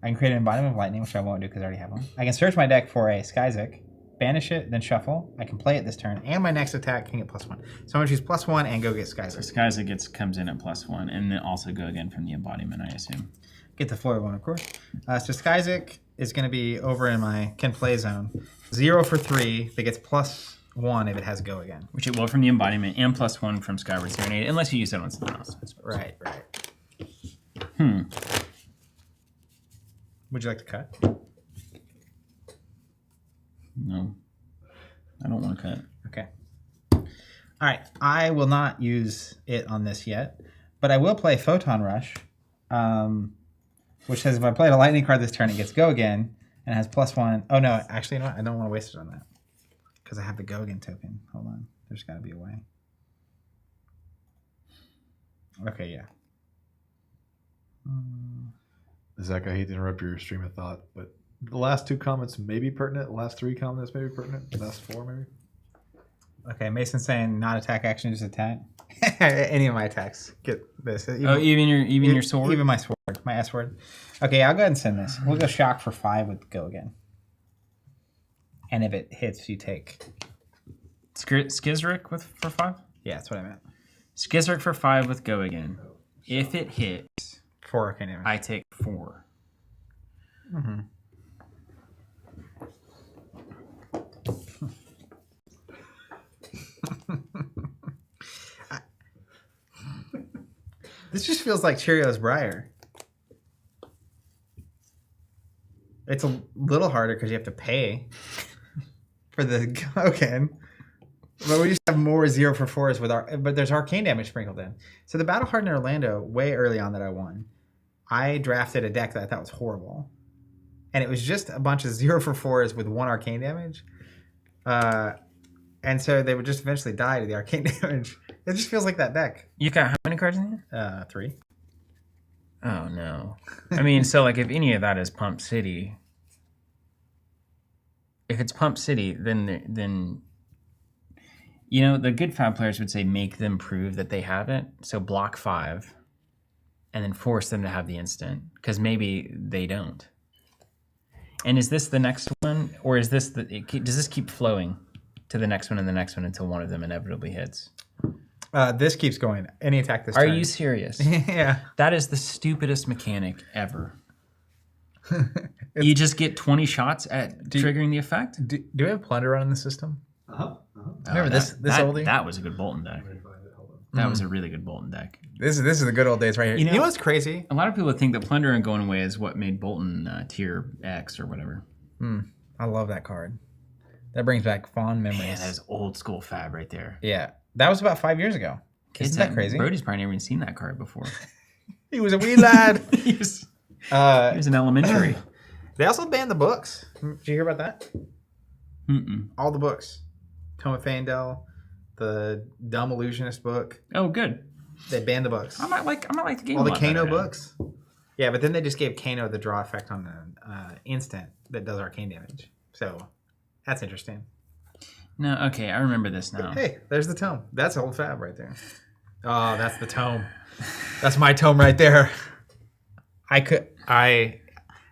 I can create an embodiment of lightning, which I won't do because I already have one. I can search my deck for a Skyzik, banish it, then shuffle. I can play it this turn, and my next attack can get +1. So I'm going to choose +1 and go get So Skyzik. Skyza comes in at +1, and then also go again from the embodiment, I assume. Get the floor one, of course. So Skyzik is going to be over in my can play zone. 0 for 3 that gets +1 if it has go again. Which it will from the embodiment, and +1 from Skyward Serenade, unless you use it on something else. I suppose. Right. Would you like to cut? No. I don't want to cut. Okay. All right. I will not use it on this yet, but I will play Photon Rush, which says if I play a lightning card this turn, it gets go again and it has +1. Oh, no. Actually, you know what? I don't want to waste it on that because I have the go again token. Hold on. There's got to be a way. Okay, yeah. Zach, I hate to interrupt your stream of thought, but the last 2 comments may be pertinent. The last 3 comments may be pertinent. The last 4 maybe. Okay, Mason's saying not attack action, just attack. Any of my attacks get this. Even your sword? Even my sword, my S word. Okay, I'll go ahead and send this. We'll go shock for 5 with go again. And if it hits, you take. Skizric for 5? Yeah, that's what I meant. Skizric for 5 with go again. If it hits, 4 arcane damage. I take 4. Mm-hmm. This just feels like Cheerios Briar. It's a little harder because you have to pay for the token. But we just have more 0 for 4s with our. But there's arcane damage sprinkled in. So the Battle Hardened Orlando, way early on that I won, I drafted a deck that I thought was horrible. And it was just a bunch of 0 for 4s with 1 arcane damage. And so they would just eventually die to the arcane damage. It just feels like that deck. You got how many cards in here? 3. Oh no. I mean, so like if any of that is Pump City, if it's Pump City, then you know the good Fab players would say make them prove that they have it. So block 5, and then force them to have the instant because maybe they don't. And is this the next one, or is this does this keep flowing to the next one and the next one until one of them inevitably hits? This keeps going. Any attack this Are turn. you serious? Yeah. That is the stupidest mechanic ever. You just get 20 shots at triggering the effect? Do we have Plunder on the system? Remember that oldie? That was a good Boltyn deck. That was a really good Boltyn deck. This is the good old days right here. You know what's crazy? A lot of people think that Plunder and Going Away is what made Boltyn tier X or whatever. I love that card. That brings back fond memories. Man, that is old school Fab right there. Yeah. That was about 5 years ago. Isn't that crazy? Brody's probably never even seen that card before. He was a wee lad. he was in elementary. They also banned the books. Did you hear about that? Mm-mm. All the books. Tome of Fandel, the Dumb Illusionist book. Oh, good. They banned the books. I might like the game. All the Kano books. Yeah, but then they just gave Kano the draw effect on the instant that does arcane damage. So that's interesting. No, okay, I remember this now. Hey, there's the tome. That's old Fab right there. Oh, that's the tome. That's my tome right there.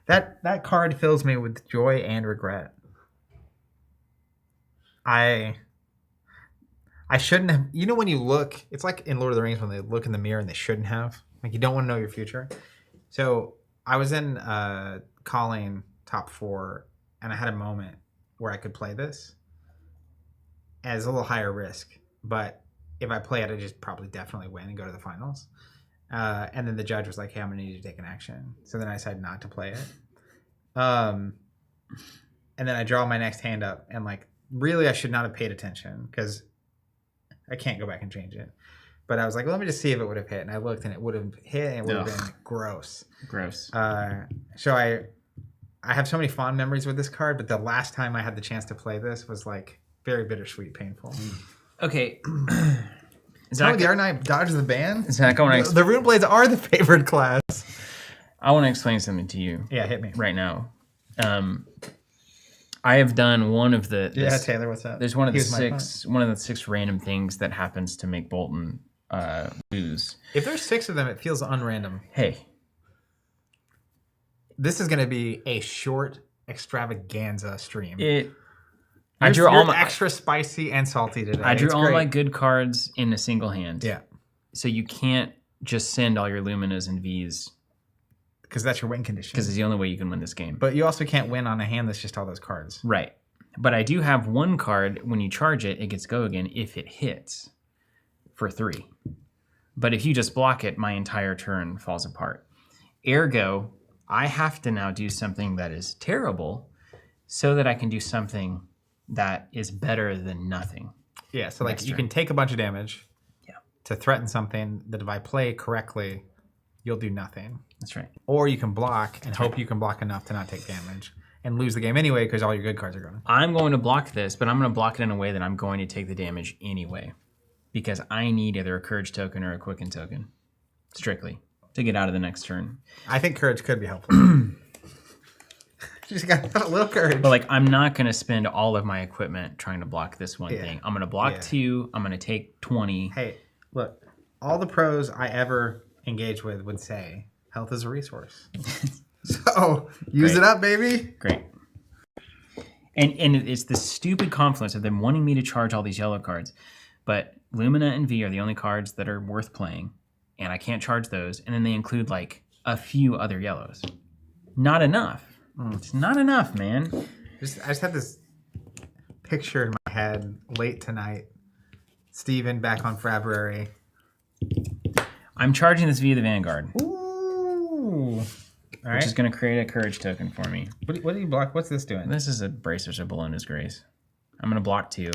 That card fills me with joy and regret. I shouldn't have. You know when you look, it's like in Lord of the Rings when they look in the mirror and they shouldn't have. Like you don't want to know your future. So I was in calling top 4, and I had a moment where I could play this as a little higher risk, but if I play it, I just probably definitely win and go to the finals. And then the judge was like, "Hey, I'm gonna need you to take an action." So then I decided not to play it. And then I draw my next hand up, and like really, I should not have paid attention because I can't go back and change it. But I was like, well, let me just see if it would have hit, and I looked, and it would have hit, and it would have been gross. Gross. So I have so many fond memories with this card, but the last time I had the chance to play this was like very bittersweet, painful. Okay. Zach, the R9 dodges the ban. Zach, the Rune Blades are the favored class. I want to explain something to you. Yeah, hit me right now. I have done one of the. Taylor, what's that? There's one of the 6 random things that happens to make Boltyn lose. If there's 6 of them, it feels unrandom. Hey, this is going to be a short extravaganza stream. I drew all my extra spicy and salty today. I drew all my good cards in a single hand. Yeah. So you can't just send all your Luminas and Vs. Because that's your win condition. Because it's the only way you can win this game. But you also can't win on a hand that's just all those cards. Right. But I do have one card, when you charge it, it gets go again if it hits for 3. But if you just block it, my entire turn falls apart. Ergo, I have to now do something that is terrible so that I can do something that is better than nothing. Yeah, so like you can take a bunch of damage to threaten something that if I play correctly, you'll do nothing. That's right. Or you can block and hope you can block enough to not take damage and lose the game anyway because all your good cards are gone. I'm going to block this, but I'm going to block it in a way that I'm going to take the damage anyway because I need either a Courage token or a Quicken token, strictly, to get out of the next turn. I think Courage could be helpful. You just got a little Courage. But like, I'm not going to spend all of my equipment trying to block this one thing. I'm going to block 2. I'm going to take 20. Hey, look, all the pros I ever engage with would say health is a resource. So use it up, baby. Great. And it's the stupid confluence of them wanting me to charge all these yellow cards. But Lumina and V are the only cards that are worth playing. And I can't charge those. And then they include like a few other yellows. Not enough. It's not enough, man. I just had this picture in my head late tonight. Steven back on February. I'm charging this via the Vanguard. Ooh. Which is going to create a Courage token for me. What do you block? What's this doing? This is a Bracers of Bologna's Grace. I'm going to block 2.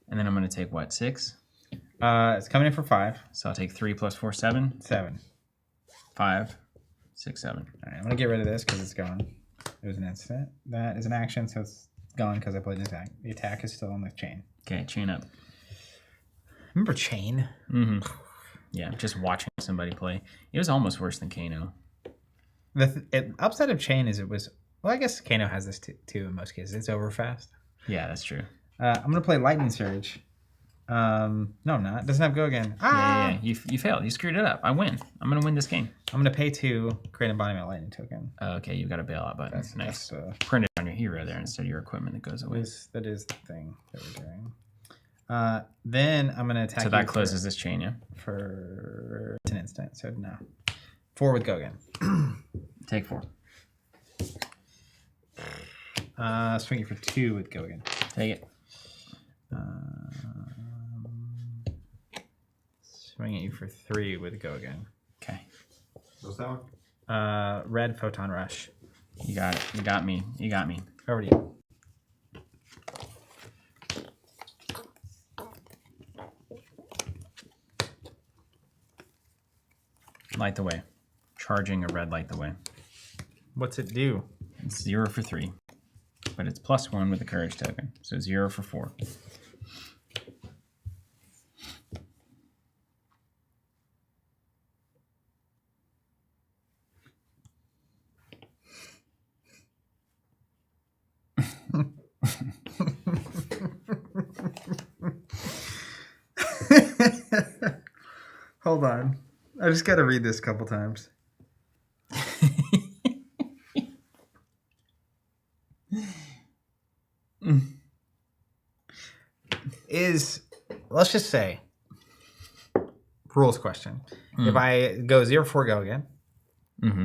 And then I'm going to take, what, 6? It's coming in for 5. So I'll take 3 plus 4, 7. 7. 5, 6, 7. All right, I'm going to get rid of this because it's gone. It was an instant. That is an action, so it's gone because I played an attack. The attack is still on the chain. Okay, chain up. Remember Chain? Mm-hmm. Yeah, just watching somebody play. It was almost worse than Kano. The upside of Chain is it was... Well, I guess Kano has this too in most cases. It's over fast. Yeah, that's true. I'm going to play Lightning Surge. No, I'm not. It doesn't have Go Again. Yeah. You failed. You screwed it up. I win. I'm going to win this game. I'm going to pay 2, create an embodiment Lightning token. Okay, you've got a bailout button. Nice. That's, Print it on your hero there instead of your equipment that goes away. That is the thing that we're doing. Then I'm going to attack So that closes this chain, yeah? For an instant. So no. 4 with Go Again. Take 4. Swing it for 2 with Go Again. Take it. Swing at you for 3 with Go Again. Okay. What's that one? Red Photon Rush. You got it. You got me. You got me. Over to you. Light the way. Charging a red light the way. What's it do? It's 0 for 3. But it's +1 with the courage token. So 0 for 4. Hold on. I just got to read this a couple times. Let's just say, rules question. If I go 0 for 4 Go Again,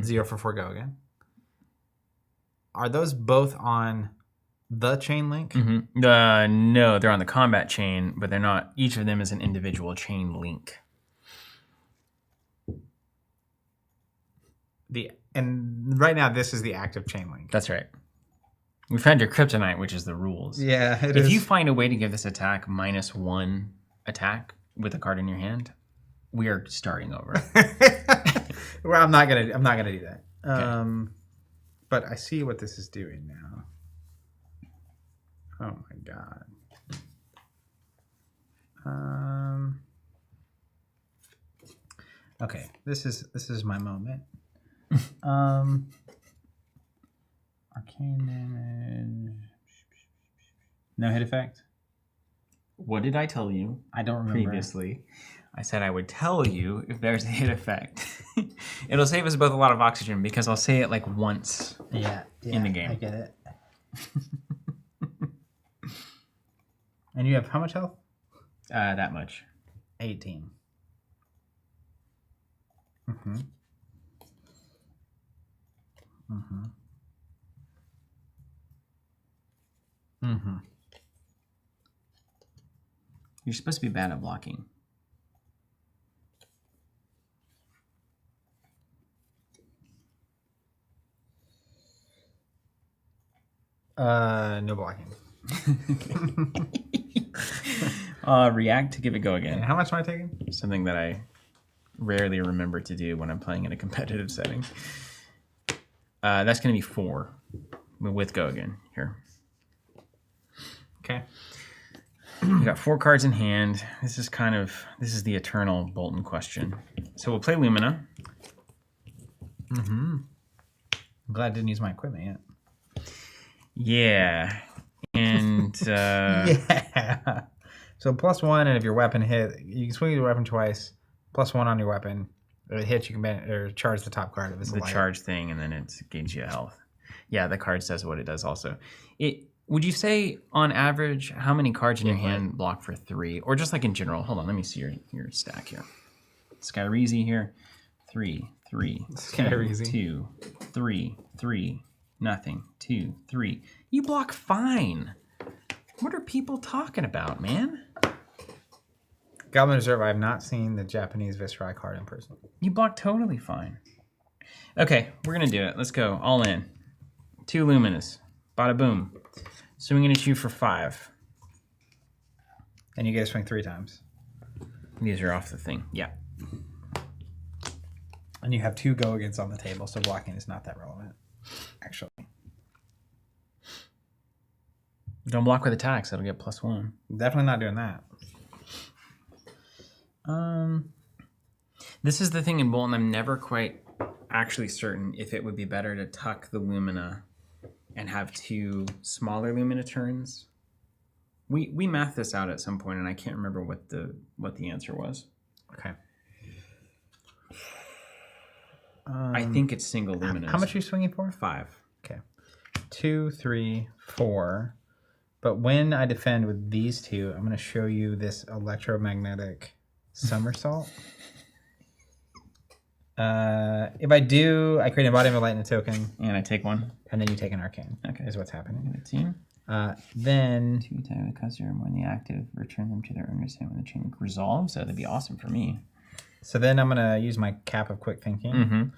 0 for 4 Go Again, are those both on the chain link? No, they're on the combat chain, but they're not. Each of them is an individual chain link. And right now, this is the active chain link. That's right. We found your kryptonite, which is the rules. Yeah, if you find a way to give this attack -1 attack with a card in your hand, we are starting over. Well, I'm not gonna do that. Okay. But I see what this is doing now. Oh my god. Okay, this is my moment. Arcane damage. No hit effect. What did I tell you? I don't remember. Previously, I said I would tell you if there's a hit effect. It'll save us both a lot of oxygen because I'll say it like once in the game. I get it. And you have how much health? That much. 18. You're supposed to be bad at blocking. No blocking. React to give it go again. And how much am I taking? Something that I rarely remember to do when I'm playing in a competitive setting. That's going to be 4 with go again here. Okay. We got 4 cards in hand. This is the eternal Boltyn question. So we'll play Lumina. I'm glad I didn't use my equipment yet. Yeah. And yeah. So +1, and if your weapon hit, you can swing your weapon twice. +1 on your weapon. If it hits, you can charge the top card of the charge thing, and then it gains you health. Yeah, the card says what it does also. Would you say, on average, how many cards in your hand block for 3? Or just like in general? Hold on, let me see your stack here. Skyreezy here. 3, 3. Skyreezy. 2, 3, 3. Nothing. 2, 3. You block fine. What are people talking about, man? Goblin Reserve, I have not seen the Japanese Viscerai card in person. You block totally fine. Okay, we're going to do it. Let's go. All in. 2 Luminous. Bada boom. Swinging at you for 5. And you get to swing 3 times. These are off the thing. Yeah. And you have 2 go-against on the table, so blocking is not that relevant, actually. Don't block with attacks. That'll get +1. Definitely not doing that. This is the thing in Boltyn. I'm never quite actually certain if it would be better to tuck the Lumina and have 2 smaller Lumina turns. We mathed this out at some point, and I can't remember what the answer was. Okay. I think it's single Luminas. How much are you swinging for? 5. Okay. 2, 3, 4. But when I defend with these 2, I'm going to show you this electromagnetic somersault. If I do, I create an embodiment of lightning token. And I take 1. And then you take an arcane. Okay. Is what's happening. 15. Then 2 times the cost 0 more than the active. Return them to their owner's hand when the chain link resolves. So that'd be awesome for me. So then I'm going to use my cap of quick thinking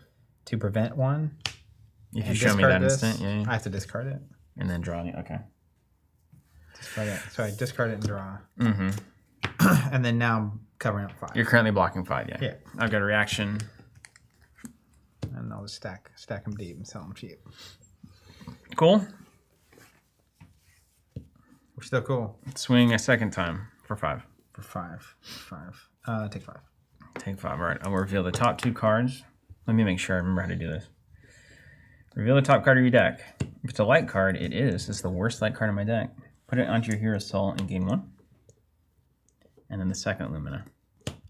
to prevent 1. If you show me that this. instant, yeah. I have to discard it. And then draw it. Okay. Discard it. So I discard it and draw. Mm-hmm. And then now I'm covering up 5. You're currently blocking 5, yeah. Yeah. I've got a reaction. And I'll just stack them deep and sell them cheap. Cool. We're still cool. Swing a second time for 5. For 5. Take 5. Take 5. All right. I'll reveal the top 2 cards. Let me make sure I remember how to do this. Reveal the top card of your deck. If it's a light card, it is. It's the worst light card in my deck. Put it onto your Hero's Soul and gain 1. And then the second Lumina.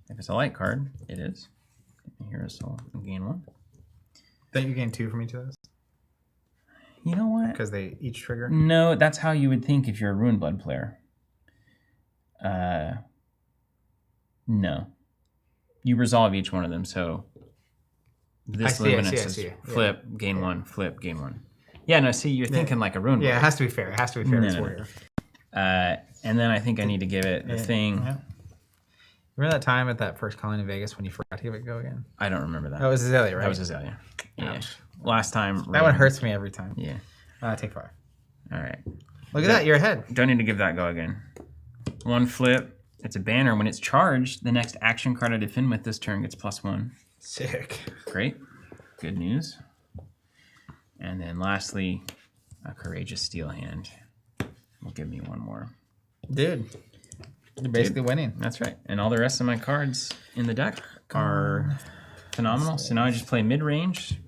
If it's a light card, it is. Hero's Soul and gain 1. Don't you gain 2 from each of those? You know what? Because they each trigger? No, that's how you would think if you're a Ruined Blood player. No. You resolve each one of them, so this Luminous is flip, gain 1, flip, gain 1. Yeah, no, see, you're thinking like a Ruined Blood. Yeah, it has to be fair. It has to be fair. No, It's no. warrior. And then I think I need to give it the thing. Yeah. Remember that time at that first calling in Vegas when you forgot to give it go again? I don't remember that. That was Azalea, right? That was Azalea. Yeah. Ouch. Last time. That one hurts me every time. Yeah. Take 5. All right. Look at that. You're ahead. Don't need to give that go again. 1 flip. It's a banner. When it's charged, the next action card I defend with this turn gets +1. Sick. Great. Good news. And then lastly, a Courageous Steel Hand will give me 1 more. Dude. You're basically winning. That's right. And all the rest of my cards in the deck are phenomenal. So now I just play mid-range,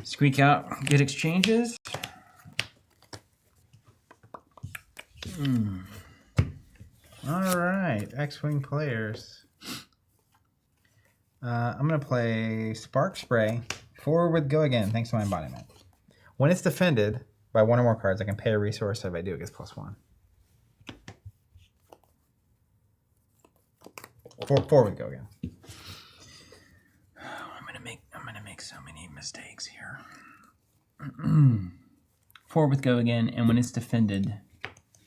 squeak out good exchanges. All right. X-Wing players. I'm going to play Spark Spray. Forward with Go Again, thanks to my embodiment. When it's defended by 1 or more cards, I can pay a resource. So if I do, it gets +1. Forward Go Again. I'm gonna make so many mistakes here. Forward with Go Again, and when it's defended,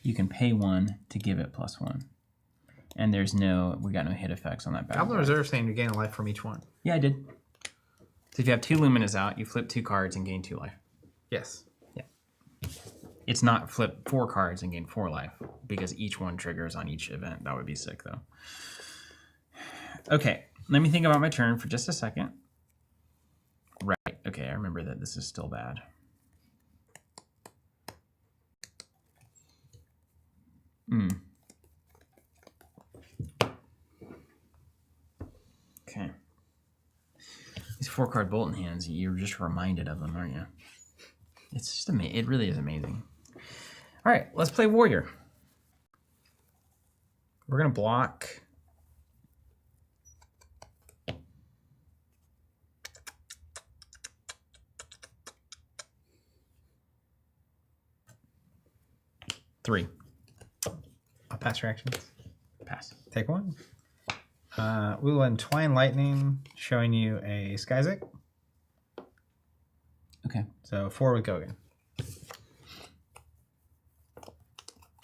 you can pay 1 to give it +1. And we got no hit effects on that battle. Goblin Reserve saying you gain a life from each one. Yeah, I did. So if you have 2 Luminas out, you flip 2 cards and gain 2 life. Yes. Yeah. It's not flip 4 cards and gain 4 life, because each one triggers on each event. That would be sick, though. Okay, let me think about my turn for just a second. Right, okay, I remember that this is still bad. Okay. These 4-card Boltyn hands, you're just reminded of them, aren't you? It's just amazing. It really is amazing. All right, let's play Warrior. We're going to block... Three. I'll pass reactions. Pass. Take 1. We will Entwine Lightning, showing you a Skyzik. Okay. So 4 with Go Again.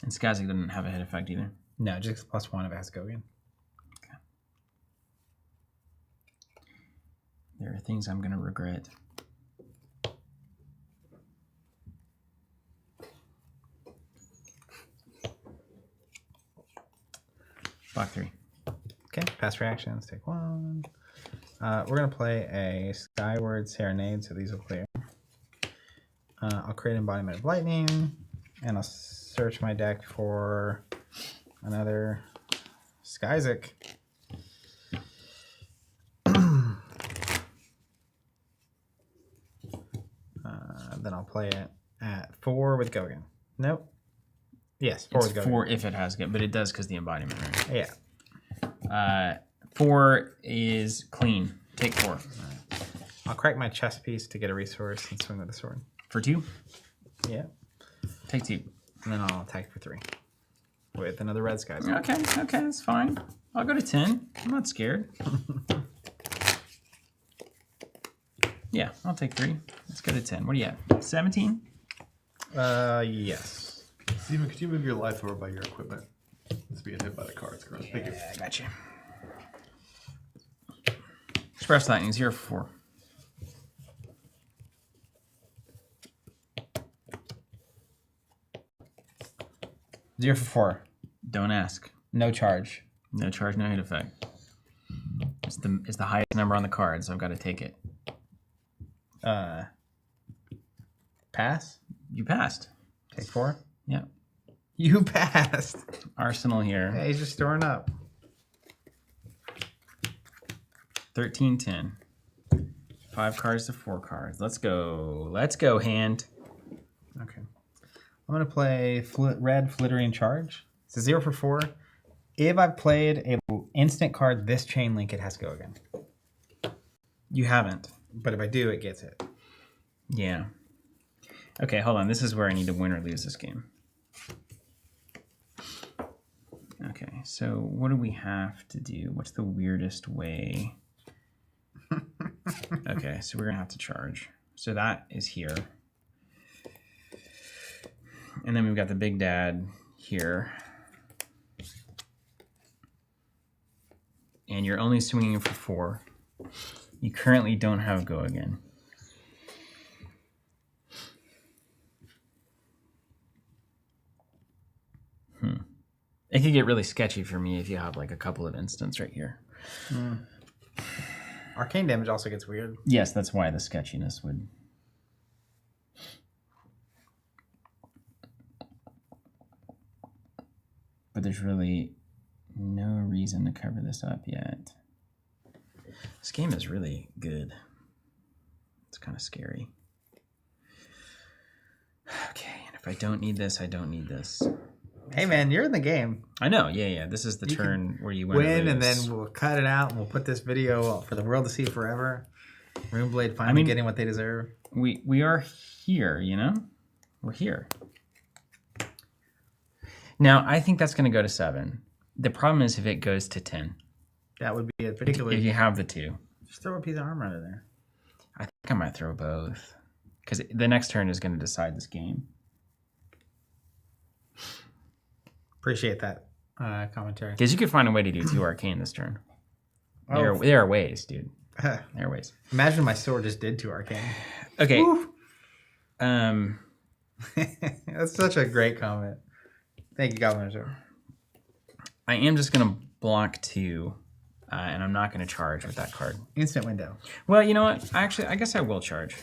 And Skazik doesn't have a hit effect either. No, just +1 if it has Go Again. Okay. There are things I'm going to regret. Block 3. Okay, pass reactions, take 1. We're going to play a Skyward Serenade, so these will clear. I'll create Embodiment of Lightning, And I'll search my deck for another Skyzik. Then I'll play it at 4 with Gogan. Nope. Yes, 4 with Gogan. 4 if it has good, but it does because the embodiment, right? Yeah. 4 is clean. Take 4. I'll crack my chess piece to get a resource and swing with the sword. For 2? Yeah. Take 2. And then I'll attack for 3 with another red Sky. Okay, that's fine. I'll go to 10. I'm not scared. Yeah, I'll take 3. Let's go to 10. What are you at? 17? Yes. Steven, could you move your life over by your equipment? It's being hit by the cards. Gross. Thank you. I got you. Express Lightning, 0 for 4. Zero for 4. Don't ask. No charge. No charge, no hit effect. It's the highest number on the card, so I've got to take it. Pass? You passed. Take 4? Yep. You passed. Arsenal here. Hey, he's just storing up. 13, 10. 5 cards to 4 cards. Let's go. Let's go, hand. Okay. I'm going to play red Flittering Charge. It's a 0 for 4. If I've played an instant card this chain link, it has to go again. You haven't. But if I do, it gets it. Yeah. Okay, hold on. This is where I need to win or lose this game. Okay, so what do we have to do? What's the weirdest way? Okay, so we're going to have to charge. So that is here. And then we've got the big dad here. And you're only swinging for 4. You currently don't have go again. It could get really sketchy for me if you have like a couple of instants right here. Arcane damage also gets weird. Yes, that's why the sketchiness would. But there's really no reason to cover this up yet. This game is really good. It's kind of scary. Okay, and if I don't need this, I don't need this. Hey man, you're in the game. I know, yeah. This is the turn where you win, and then we'll cut it out and we'll put this video for the world to see forever. Runeblade finally getting what they deserve. We are here, you know? We're here. Now, I think that's going to go to 7. The problem is if it goes to 10. That would be a particularly... If you have the 2. Just throw a piece of armor under there. I think I might throw both. Because the next turn is going to decide this game. Appreciate that commentary. Because you could find a way to do 2 arcane this turn. There are ways, dude. There are ways. Imagine my sword just did 2 arcane. Okay. That's such a great comment. Thank you, Goblin Reserve. I am just going to block 2, and I'm not going to charge with that card. Instant window. Well, you know what? Actually, I guess I will charge.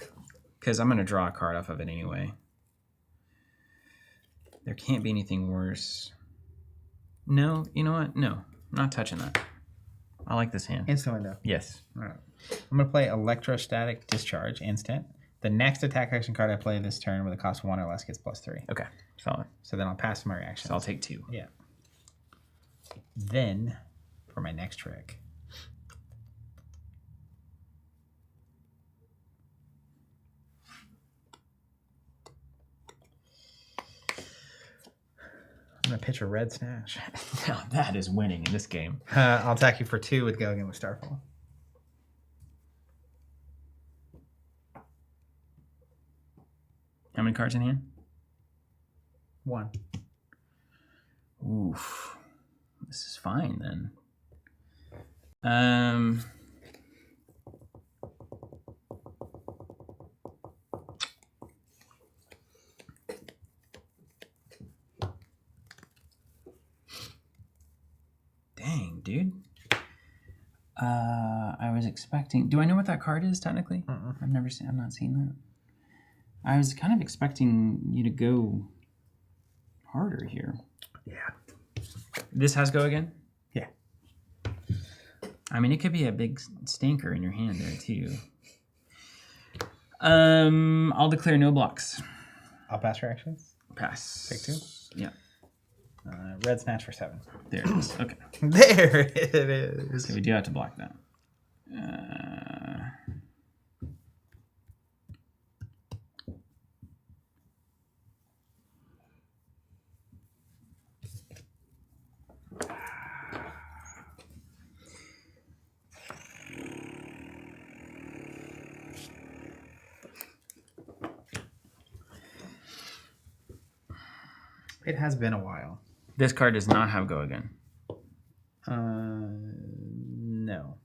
Because I'm going to draw a card off of it anyway. There can't be anything worse. No, you know what? No, I'm not touching that. I like this hand. Instant window. Yes. All right. I'm going to play Electrostatic Discharge, instant. The next attack action card I play this turn with a cost 1 or less gets +3. Okay, solid. So then I'll pass my reaction. So I'll take 2. Yeah. Then, for my next trick, I'm going to pitch a red Snatch. Now that is winning in this game. I'll attack you for 2 with Go Again with Starfall. How many cards in hand? 1. Oof. This is fine then. Dang, dude. I was expecting. Do I know what that card is technically? I've not seen that. I was kind of expecting you to go harder here. Yeah. This has go again? Yeah. I mean, it could be a big stinker in your hand there, too. I'll declare no blocks. I'll pass your actions. Pass. Take 2. Yeah. Red snatch for 7. There it is. Okay. There it is. So we do have to block that. It has been a while. This card does not have go again. No.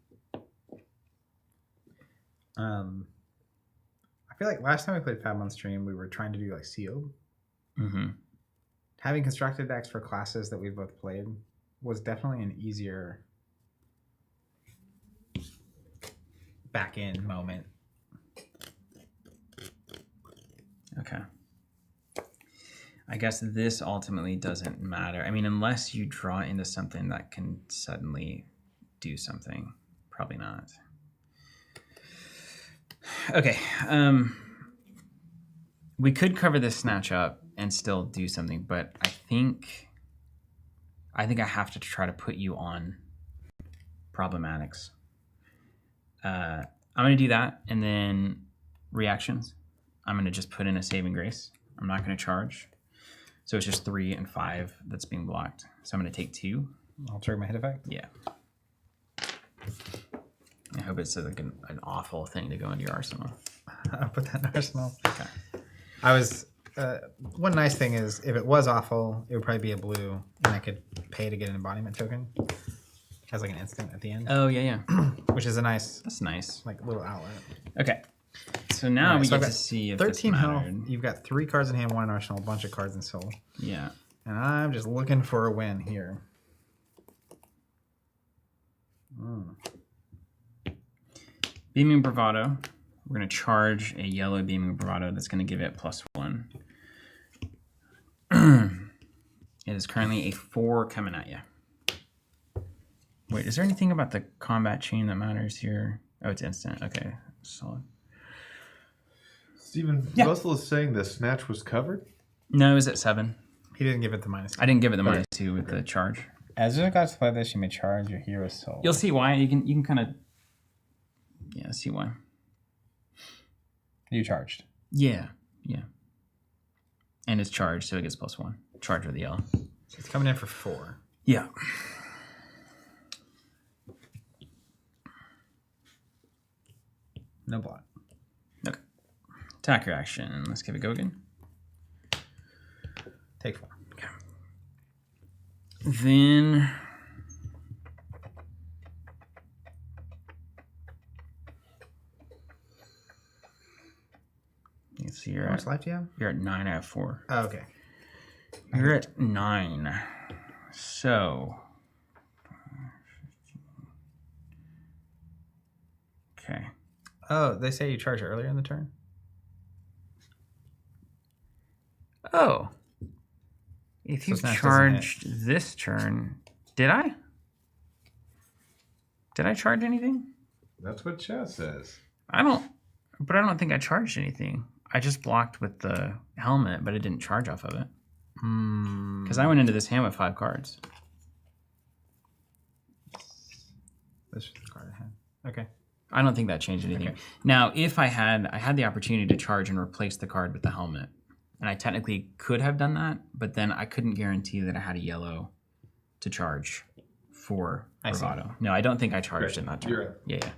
I feel like last time we played Fab on stream, we were trying to do like sealed. Mm-hmm. Having constructed decks for classes that we've both played was definitely an easier back in moment. Okay. I guess this ultimately doesn't matter. I mean, unless you draw into something that can suddenly do something. Probably not. Okay. We could cover this snatch up and still do something, but I think I have to try to put you on problematics. I'm going to do that, and then reactions. I'm going to just put in a saving grace. I'm not going to charge. So it's just 3 and 5 that's being blocked. So I'm going to take 2. I'll trigger my hit effect. Yeah. I hope it's like an awful thing to go into your arsenal. I'll put that in arsenal. Okay. I was... one nice thing is, if it was awful, it would probably be a blue, and I could pay to get an embodiment token. Has like an instant at the end. Oh, yeah. Which is a nice... That's nice. like little outlet. Okay. So now we So I've get to got see if 13 this health. mattered. You've got 3 cards in hand, 1 in arsenal, a bunch of cards in soul. Yeah. And I'm just looking for a win here. Beaming Bravado. We're going to charge a yellow Beaming Bravado that's going to give it +1. It is currently a 4 coming at you. Wait, is there anything about the combat chain that matters here? Oh, it's instant. Okay, solid. Stephen, Russell is saying the snatch was covered? No, it was at 7. He didn't give it the -2. I didn't give it the -2 with the charge. As you got to play this, you may charge your hero's soul. You'll see why. You can kind of see why. You charged. Yeah. And it's charged, so it gets +1. Charge with the yellow. So it's coming in for 4. Yeah. No block. Okay. Attack your action. Let's give it go again. Take 4. Okay. Then you can see How much life do you have? you're at 9 out of 4. Oh, okay. You're at 9. So okay. Oh, they say you charge earlier in the turn? Oh. If you Snatch doesn't charged this turn, did I? Did I charge anything? That's what chat says. I don't think I charged anything. I just blocked with the helmet, but it didn't charge off of it. Because I went into this hand with 5 cards. This is the card I had. Okay. I don't think that changed anything. Okay. Now, if I had the opportunity to charge and replace the card with the helmet, and I technically could have done that, but then I couldn't guarantee that I had a yellow to charge for Bravado. No, I don't think I charged in that turn. You're right. Yeah.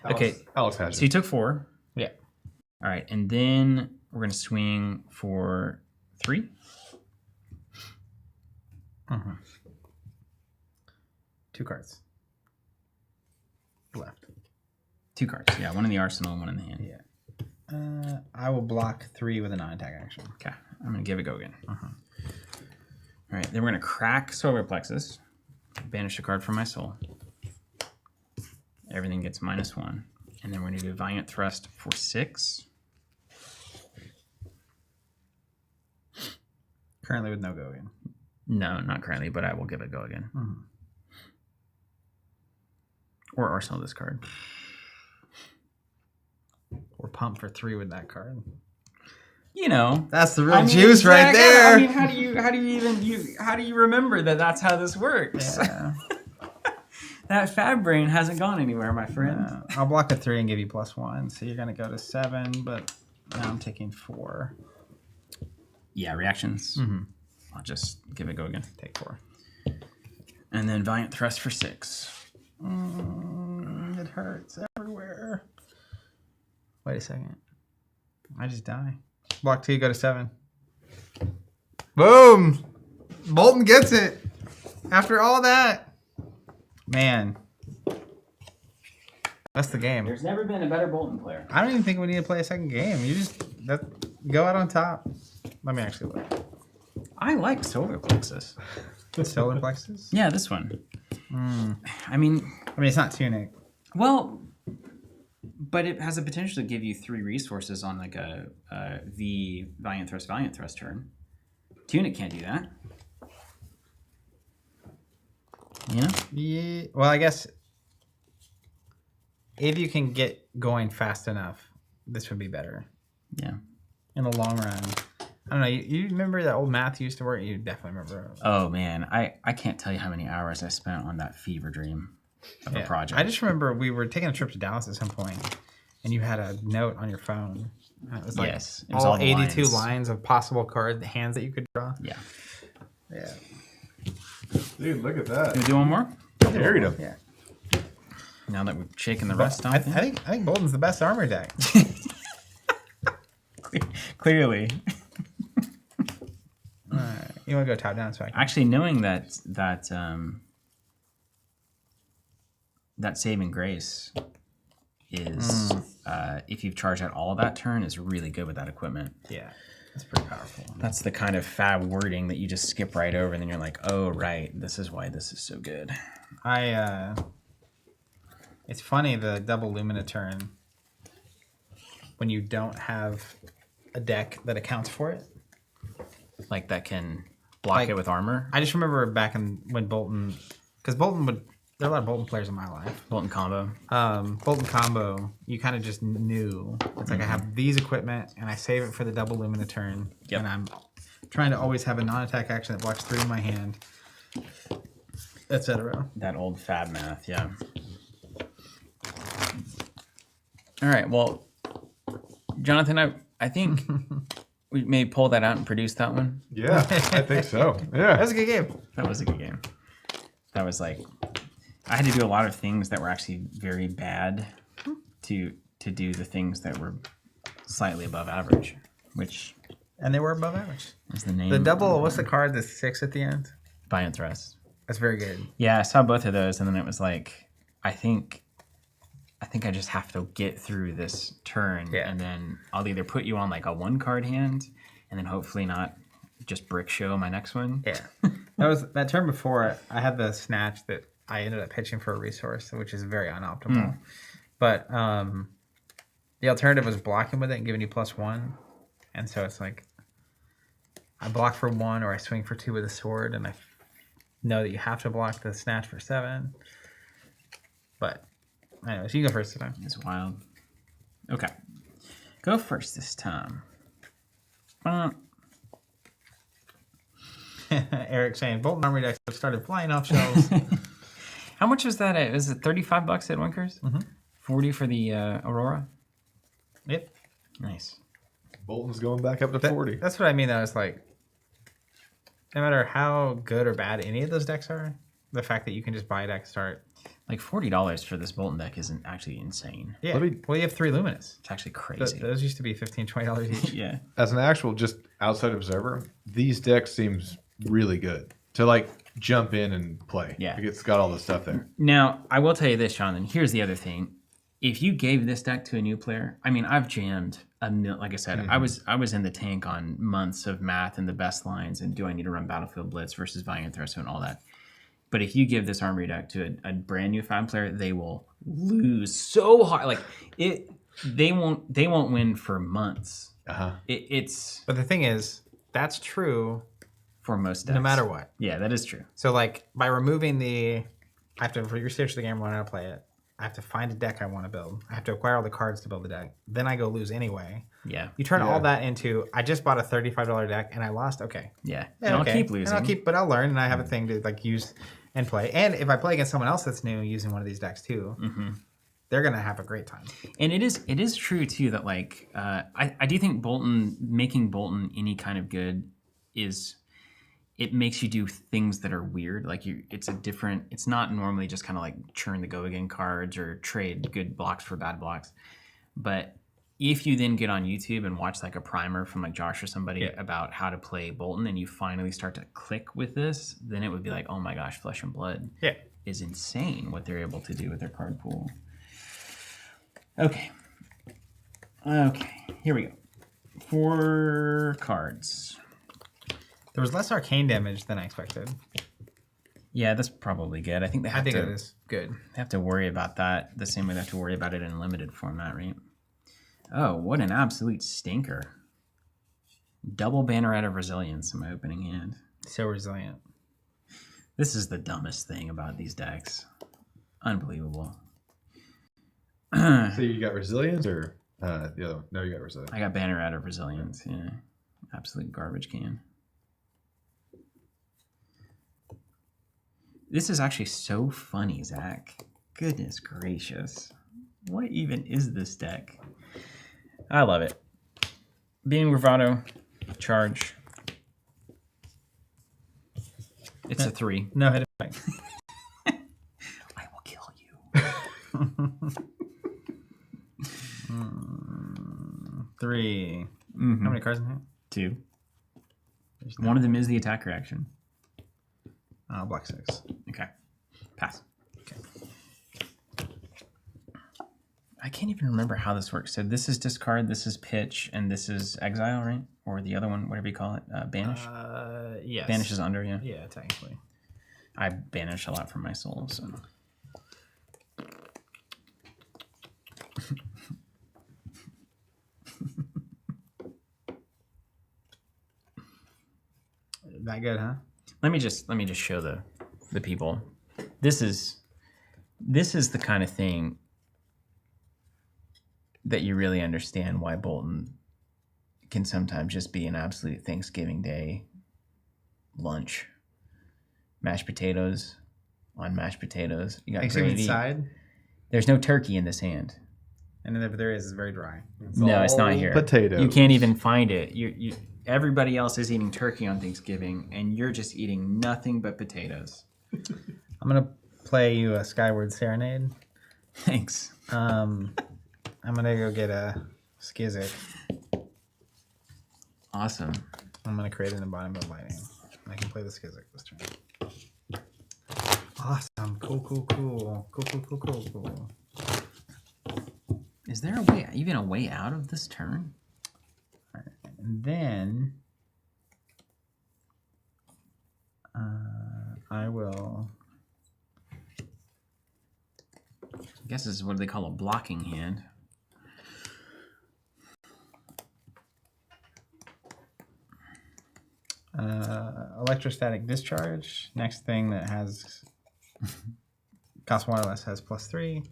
Alex, Okay. Alex has So you took 4. Yeah. All right, and then we're gonna swing for 3. Mm-hmm. 2 cards. Left. 2 cards. Yeah, 1 in the arsenal and 1 in the hand. Yeah. I will block 3 with a non-attack action. Okay, I'm gonna give it go again. All right, then we're gonna crack Solar Plexus, banish a card from my soul. Everything gets -1, and then we're gonna do Valiant Thrust for 6. Currently with no go again. No, not currently, but I will give it a go again. Mm-hmm. Or Arsenal this card. We're pumped for 3 with that card. You know, That's the real juice right there. I mean, how do you remember that that's how this works? Yeah. That fab brain hasn't gone anywhere, my friend. I'll block a 3 and give you +1. So you're going to go to 7, but now I'm taking 4. Yeah, reactions. Mm-hmm. I'll just give it a go again. Take 4. And then Valiant Thrust for 6. It hurts everywhere. Wait a second. I just die. Block 2, go to 7. Boom! Boltyn gets it. After all that. Man. That's the game. There's never been a better Boltyn player. I don't even think we need to play a second game. You just go out on top. Let me actually look. I like Solar Plexus. Solar Plexus? Yeah, this one. I mean, it's not Tunic. well, but it has the potential to give you 3 resources on like a V Valiant Thrust turn. Tunic can't do that. Yeah. Yeah. Well, I guess if you can get going fast enough, this would be better. Yeah. In the long run. I don't know. You remember that old math used to work? You definitely remember. Oh man, I can't tell you how many hours I spent on that fever dream of a project. I just remember we were taking a trip to Dallas at some point, and you had a note on your phone. It was like Yes, it was all the 82 lines of possible hands that you could draw. Yeah. Yeah. Dude, look at that. Can we do one more? Buried him. Yeah. Now that we've shaken the rust off. I think Boltyn's the best armory deck. Clearly. You want to go top down so I can... Actually, knowing that saving grace is if you've charged out all that turn is really good with that equipment. Yeah, that's pretty powerful. That's the kind of fab wording that you just skip right over, and then you're like, oh right, this is why this is so good. It's funny the double Lumina turn when you don't have a deck that accounts for it. Like that can block it with armor. I just remember back when Boltyn, because Boltyn would. There are a lot of Boltyn players in my life. Boltyn combo. Boltyn combo, you kind of just knew. It's like I have these equipment and I save it for the double Lumina turn. Yep. And I'm trying to always have a non-attack action that blocks 3 in my hand, etc. That old fab math, yeah. All right, well, Jonathan, I think we may pull that out and produce that one. Yeah, I think so. Yeah. That was a good game. That was a good game. That was like, I had to do a lot of things that were actually very bad to do the things that were slightly above average, which And they were above average. is the name. The double, what's the card? The 6 at the end? Valiant Thrust. That's very good. Yeah, I saw both of those, and then it was like, I think I just have to get through this turn, and then I'll either put you on like a 1-card hand, and then hopefully not just brick show my next one. Yeah. That turn before, I had the snatch that I ended up pitching for a resource, which is very unoptimal. But the alternative was blocking with it and giving you +1. And so it's like, I block for 1 or I swing for 2 with a sword, and I know that you have to block the snatch for 7. But anyways, you go first this time. It's wild. Okay. Go first this time. Eric saying, Boltyn Armory Decks started flying off shelves. How much was that? Was it $35 at Winkers? 40 for the Aurora? Yep. Nice. Bolton's going back up to 40. That's what I mean. I was like, no matter how good or bad any of those decks are, the fact that you can just buy a deck start. Like $40 for this Boltyn deck isn't actually insane. Yeah. Well, you have 3 Luminous. It's actually crazy. Those used to be $15, $20 each. Yeah. As an actual just outside observer, these decks seems really good to like jump in and play. Yeah. Like it's got all the stuff there. Now, I will tell you this, Jonathan. Here's the other thing. If you gave this deck to a new player, I mean, I've jammed like I said, I was in the tank on months of math and the best lines and do I need to run Battlefield Blitz versus Valiant Thrust and all that. But if you give this Armory deck to a brand new fan player, they will lose so hard. Like they won't win for months. Uh-huh. It's But the thing is, that's true for most decks. No matter what. Yeah, that is true. So, like, by removing I have to research the game when I play it. I have to find a deck I want to build. I have to acquire all the cards to build the deck. Then I go lose anyway. Yeah. You turn all that into, I just bought a $35 deck and I lost. Okay. Yeah. Yeah, And okay. I'll keep losing. But I'll learn and I have a thing to like use and play. And if I play against someone else that's new using one of these decks too, they're gonna have a great time. And it is true too that like I do think making Boltyn any kind of good is it makes you do things that are weird. Like it's not normally just kind of like churn the go again cards or trade good blocks for bad blocks. But if you then get on YouTube and watch like a primer from like Josh or somebody about how to play Boltyn and you finally start to click with this, then it would be like, oh my gosh, Flesh and Blood is insane what they're able to do with their card pool. Okay, here we go. 4 cards. There was less arcane damage than I expected. Yeah, that's probably good. I think it is good. They have to worry about that the same way they have to worry about it in limited format, right? Oh, what an absolute stinker. Double Banneret of Resilience in my opening hand. So resilient. This is the dumbest thing about these decks. Unbelievable. So you got Resilience or the other one? No, you got Resilience. I got Banneret of Resilience, yeah. Absolute garbage can. This is actually so funny, Zach. Goodness gracious. What even is this deck? I love it. Being Bravado, charge. It's a 3. No hit effect. I will kill you. 3. How many cards in here? 2. One of them is the attack reaction. Black 6. Okay. Pass. Okay. I can't even remember how this works. So this is discard, this is pitch, and this is exile, right? Or the other one, whatever you call it, banish? Yes. Banish is under, yeah. Yeah, technically. I banish a lot from my soul, so. That good, huh? Let me just show the people. This is the kind of thing that you really understand why Boltyn can sometimes just be an absolute Thanksgiving Day lunch. Mashed potatoes on mashed potatoes. You got Thanksgiving gravy. side. There's no turkey in this hand. And then if there is, it's very dry. No, it's not here. Potatoes. You can't even find it. You everybody else is eating turkey on Thanksgiving, and you're just eating nothing but potatoes. I'm gonna play you a Skyward Serenade. Thanks. I'm gonna go get a Skizik. Awesome. I'm gonna create an embodiment of lightning. I can play the Skizik this turn. Awesome. Cool. Is there even a way out of this turn? And then I will. I guess this is what they call a blocking hand. Electrostatic Discharge. Next thing that has cost 1 or less has +3.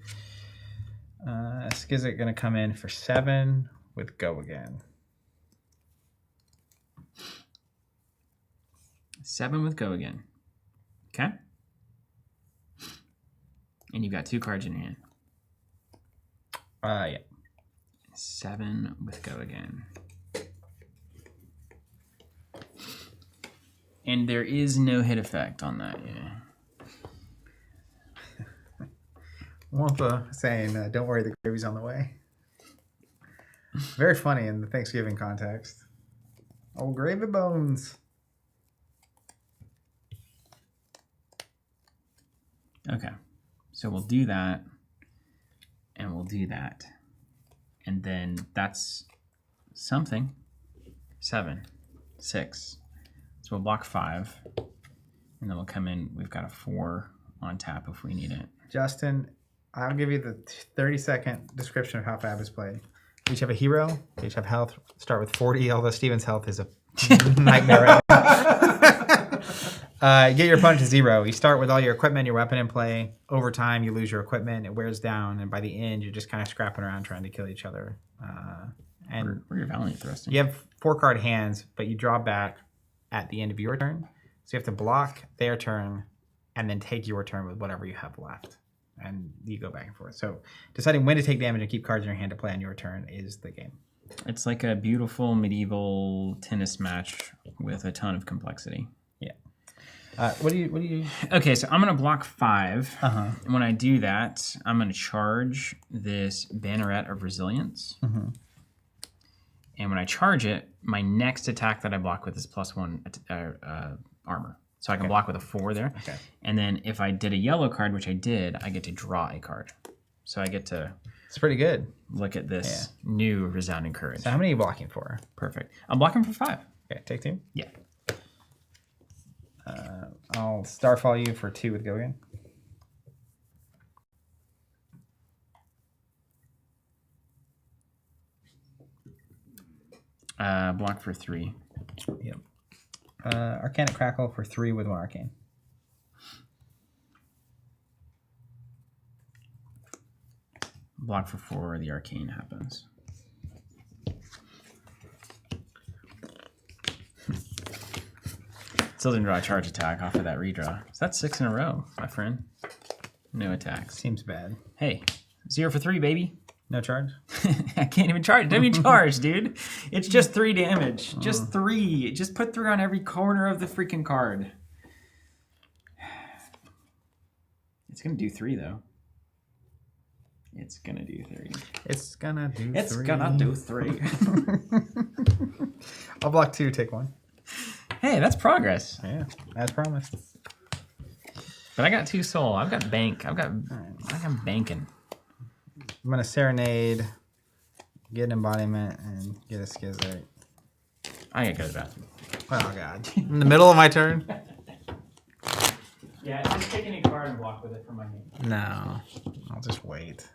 Skizik gonna come in for 7 with Go Again. 7 with Go Again. Okay. And you've got 2 cards in your hand. Yeah. 7 with Go Again. And there is no hit effect on that, yeah. Wampa saying, don't worry, the gravy's on the way. Very funny in the Thanksgiving context. Oh, gravy bones. Okay. So we'll do that. And we'll do that. And then that's something. 7. 6. So we'll block 5. And then we'll come in. We've got a 4 on tap if we need it. Justin, I'll give you the 30-second description of how Fab is played. We each have a hero. We each have health. Start with 40, although Steven's health is a nightmare right now. Get your opponent to 0. You start with all your equipment, your weapon in play. Over time, you lose your equipment. It wears down, and by the end, you're just kind of scrapping around trying to kill each other. And where your valiant thrusting. you have 4-card hands, but you draw back at the end of your turn. So you have to block their turn and then take your turn with whatever you have left. And you go back and forth. So deciding when to take damage and keep cards in your hand to play on your turn is the game. It's like a beautiful medieval tennis match with a ton of complexity. Yeah. What do you? Okay, so I'm gonna block 5. Uh-huh. And when I do that, I'm gonna charge this Banneret of Resilience. Mm-hmm. And when I charge it, my next attack that I block with is +1 armor. So I can block with a 4 there. Okay. And then if I did a yellow card, which I did, I get to draw a card. So I get to It's pretty good. look at this new Resounding Courage. So how many are you blocking for? Perfect. I'm blocking for 5. Okay, take 2. Yeah. I'll Starfall you for 2 with Go again. Block for 3. Yep. Arcanic Crackle for 3 with 1 Arcane. Block for 4, the Arcane happens. Still didn't draw a charge attack off of that redraw. So that's 6 in a row, my friend. No attacks. Seems bad. Hey, 0 for 3, baby. No charge? I can't even charge. Don't even charge, dude. It's just 3 damage. Just 3. Just put 3 on every corner of the freaking card. It's going to do 3, though. It's going to do 3. It's gonna do 3. It's going to do 3. I'll block 2, take 1. Hey, that's progress. Yeah, as promised. But I got 2 soul. I've got bank. I'm banking. I'm gonna Serenade, get an Embodiment, and get a Skizite. I gotta go to the bathroom. Oh god. In the middle of my turn? Yeah, just take any card and block with it from my hand. No. I'll just wait.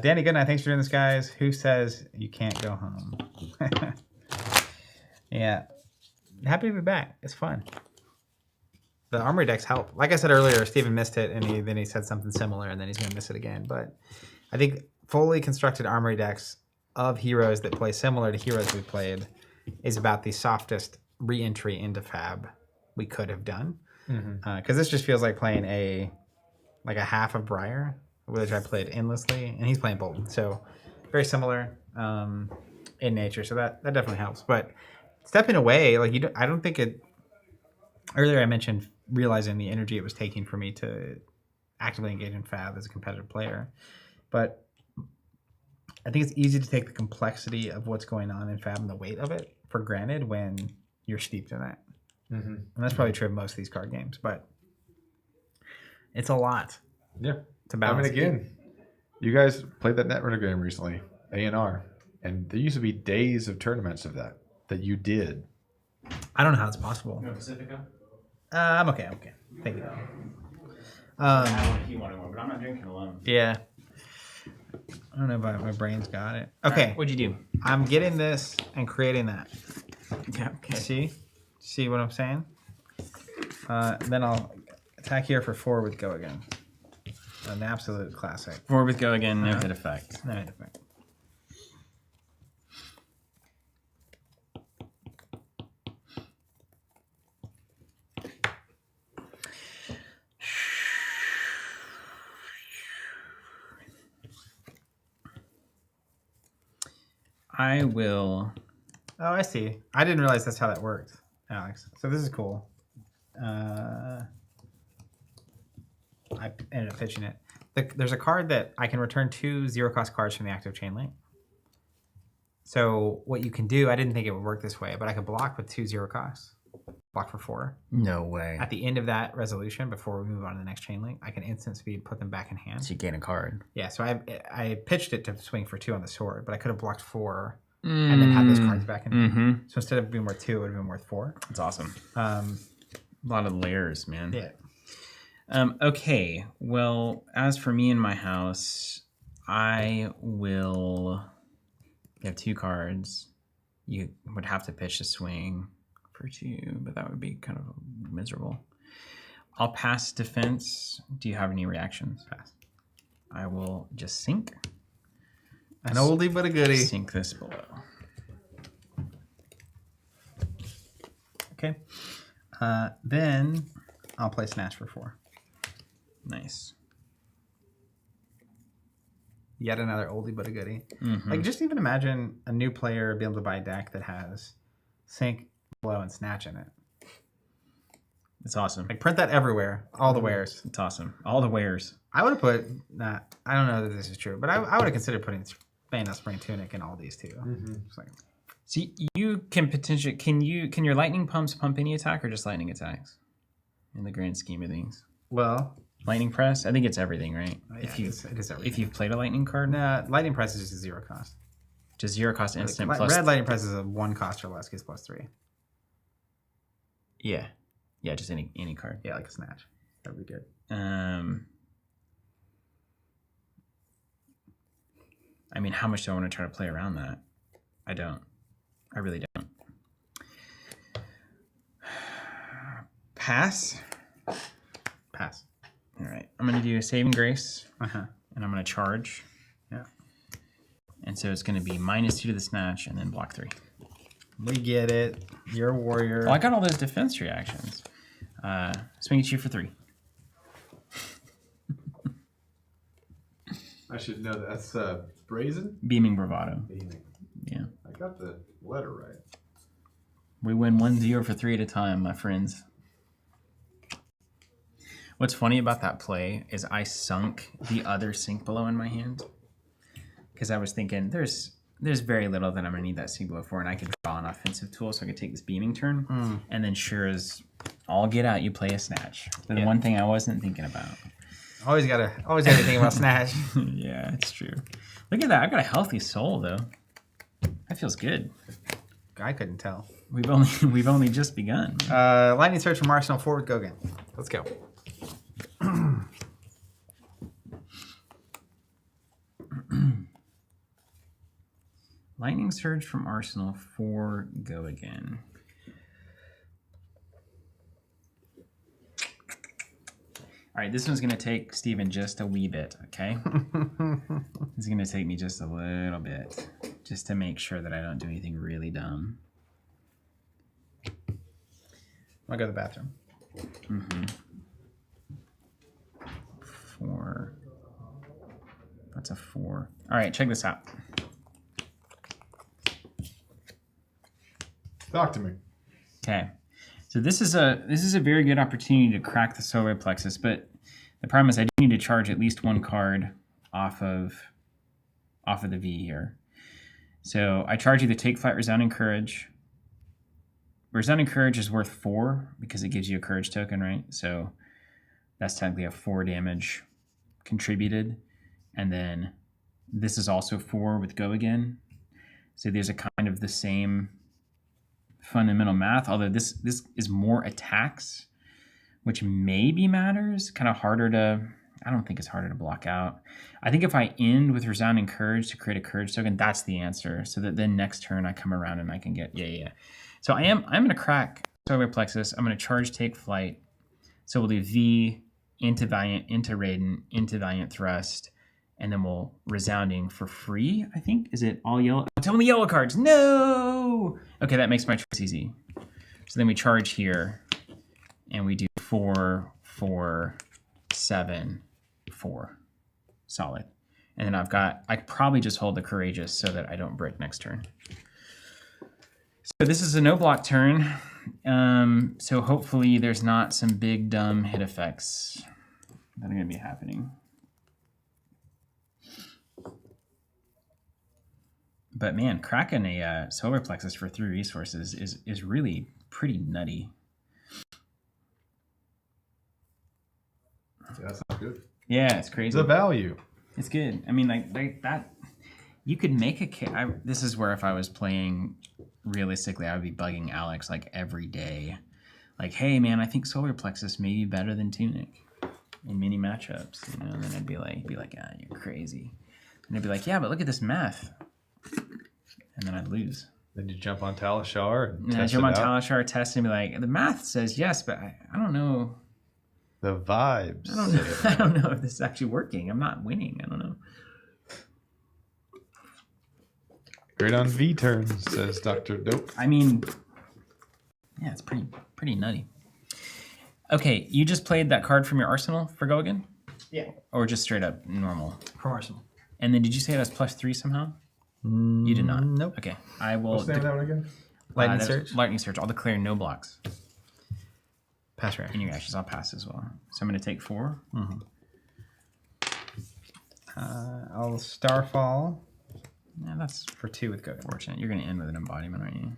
Danny Goodnight, thanks for doing this, guys. Who says you can't go home? Yeah. Happy to be back. It's fun. The Armory decks help. Like I said earlier, Steven missed it, and then he said something similar, and then he's going to miss it again. But I think fully constructed Armory decks of heroes that play similar to heroes we played is about the softest re-entry into Fab we could have done. Because this just feels like playing a half of Briar, which I played endlessly, and he's playing Boltyn. So very similar in nature. So that definitely helps. But stepping away, I don't think it. Earlier, I mentioned realizing the energy it was taking for me to actively engage in Fab as a competitive player, but I think it's easy to take the complexity of what's going on in Fab and the weight of it for granted when you're steeped in that. And that's probably true of most of these card games, but it's a lot. Yeah. To balance. Again, you guys played that Netrunner game recently, A&R, and there used to be days of tournaments of that you did. I don't know how it's possible. No Pacifica? I'm okay. Thank you. If you want to, but I'm not drinking alone. Yeah. I don't know if my brain's got it. Okay. Right, what'd you do? I'm getting this and creating that. Yeah. Okay. See what I'm saying? Then I'll attack here for 4 with Go again. An absolute classic. 4 with Go again, no hit effect. No hit effect. I will. Oh, I see. I didn't realize that's how that worked, Alex. So this is cool. I ended up pitching it. There's a card that I can return 2 0-cost cards from the active chain link. So what you can do, I didn't think it would work this way, but I could block with 2 0-costs. Block for 4. No way. At the end of that resolution, before we move on to the next chain link, I can instant speed put them back in hand. So you gain a card. Yeah, so I pitched it to swing for 2 on the sword, but I could have blocked 4 and then had those cards back in hand. So instead of being worth 2, it would have been worth 4. That's awesome. A lot of layers, man. Yeah. Okay, well, as for me in my house, I will... You have 2 cards. You would have to pitch a swing for 2, but that would be kind of miserable. I'll pass defense. Do you have any reactions? Pass. I will just sink. An oldie but a goodie. Sink this below. Okay. Then I'll play Snatch for 4. Nice. Yet another oldie but a goodie. Mm-hmm. Like, just even imagine a new player being able to buy a deck that has Sink, Blow, and Snatch in it. It's awesome. Like, print that everywhere. All the wares. It's awesome. All the wares. I would have put, I don't know that this is true, but I would have considered putting Spane Spring Tunic in all these too. It's like, So you can potentially, can your lightning pumps pump any attack or just lightning attacks? In the grand scheme of things. well, Lightning press? I think it's everything, right? yeah, it is everything. If you've played a lightning card, Nah, Lightning Press is just a 0 cost. just 0 cost instant Like, plus. Red Lightning Press is a 1 cost or less, gets +3. Yeah. Yeah, just any card. Yeah, like a Snatch. That'd be good. I mean, how much do I want to try to play around that? I don't. I really don't. Pass. Pass. All right. I'm going to do a saving grace, Uh-huh. and I'm going to charge. Yeah. And so it's going to be -2 to the snatch, and then block 3. We get it. You're a warrior. Well, I got all those defense reactions. Swing at you for 3. I should know that. That's brazen. Beaming bravado. Beaming. Yeah. I got the letter right. We win 1-0 for 3 at a time, my friends. What's funny about that play is I sunk the other sink below in my hand because I was thinking there's very little that I'm gonna need that sink below for, and I could draw an offensive tool so I could take this beaming turn, and then sure as all get out, you play a snatch. But the one thing I wasn't thinking about. Always gotta think about Snatch. Yeah, it's true. Look at that! I've got a healthy soul though. That feels good. I couldn't tell. We've only just begun. Lightning Surge from Arsenal forward, go again. Let's go. Lightning Surge from Arsenal for go again. All right, this one's going to take Steven just a wee bit, okay? It's going to take me just a little bit, just to make sure that I don't do anything really dumb. I'll go to the bathroom. 4. That's a 4. All right, check this out. Talk to me. Okay, so this is a very good opportunity to crack the solar plexus, but the problem is I do need to charge at least 1 card off of the V here. So I charge you the Take Flight Resounding Courage. Resounding Courage is worth 4 because it gives you a courage token, right? So that's technically a 4 damage contributed, and then this is also 4 with go again. So there's a kind of the same fundamental math, although this is more attacks, which maybe matters. Kind of harder to, I don't think it's harder to block out. I think if I end with Resounding Courage to create a courage token, that's the answer. So that then next turn I come around and I can get, yeah. So I'm going to crack solar plexus. I'm going to charge Take Flight. So we'll do V into Valiant, into Raiden, into Valiant Thrust, and then we'll Resounding for free, I think. Is it all yellow? Oh, tell me the yellow cards. No! Okay, that makes my choice easy. So then we charge here, and we do 4, 4, 7, 4. Solid. And then I probably just hold the Courageous so that I don't break next turn. So this is a no block turn. So hopefully there's not some big dumb hit effects that are going to be happening. But man, cracking a solar plexus for 3 resources is really pretty nutty. Yeah, that sounds good. Yeah, it's crazy. The value. It's good. I mean, like that. You could make a. This is where if I was playing realistically, I would be bugging Alex like every day, like, "Hey man, I think solar plexus may be better than Tunic in many matchups." You know, and then I'd be like, "Ah, you're crazy," and I'd be like, "Yeah, but look at this math," and then I'd lose. Then you jump on Talishar and And I test jump it on out. Talishar, test, and be like, the math says yes, but I don't know. The vibes. I don't know. I don't know if this is actually working. I'm not winning. I don't know. Great on V turns, says Dr. Dope. I mean, yeah, it's pretty nutty. Okay, you just played that card from your arsenal for go again? Yeah. Or just straight up normal? From Arsenal. And then did you say it has +3 somehow? You did not. Nope. Okay, I will. What's the name of that one again? Lightning that's Search. Lightning Search. I'll declare no blocks. Pass reaction. In your ashes, I'll pass as well. So I'm going to take 4. I'll Starfall Yeah, that's for 2 with Go. fortunate. You're going to end with an embodiment, aren't you?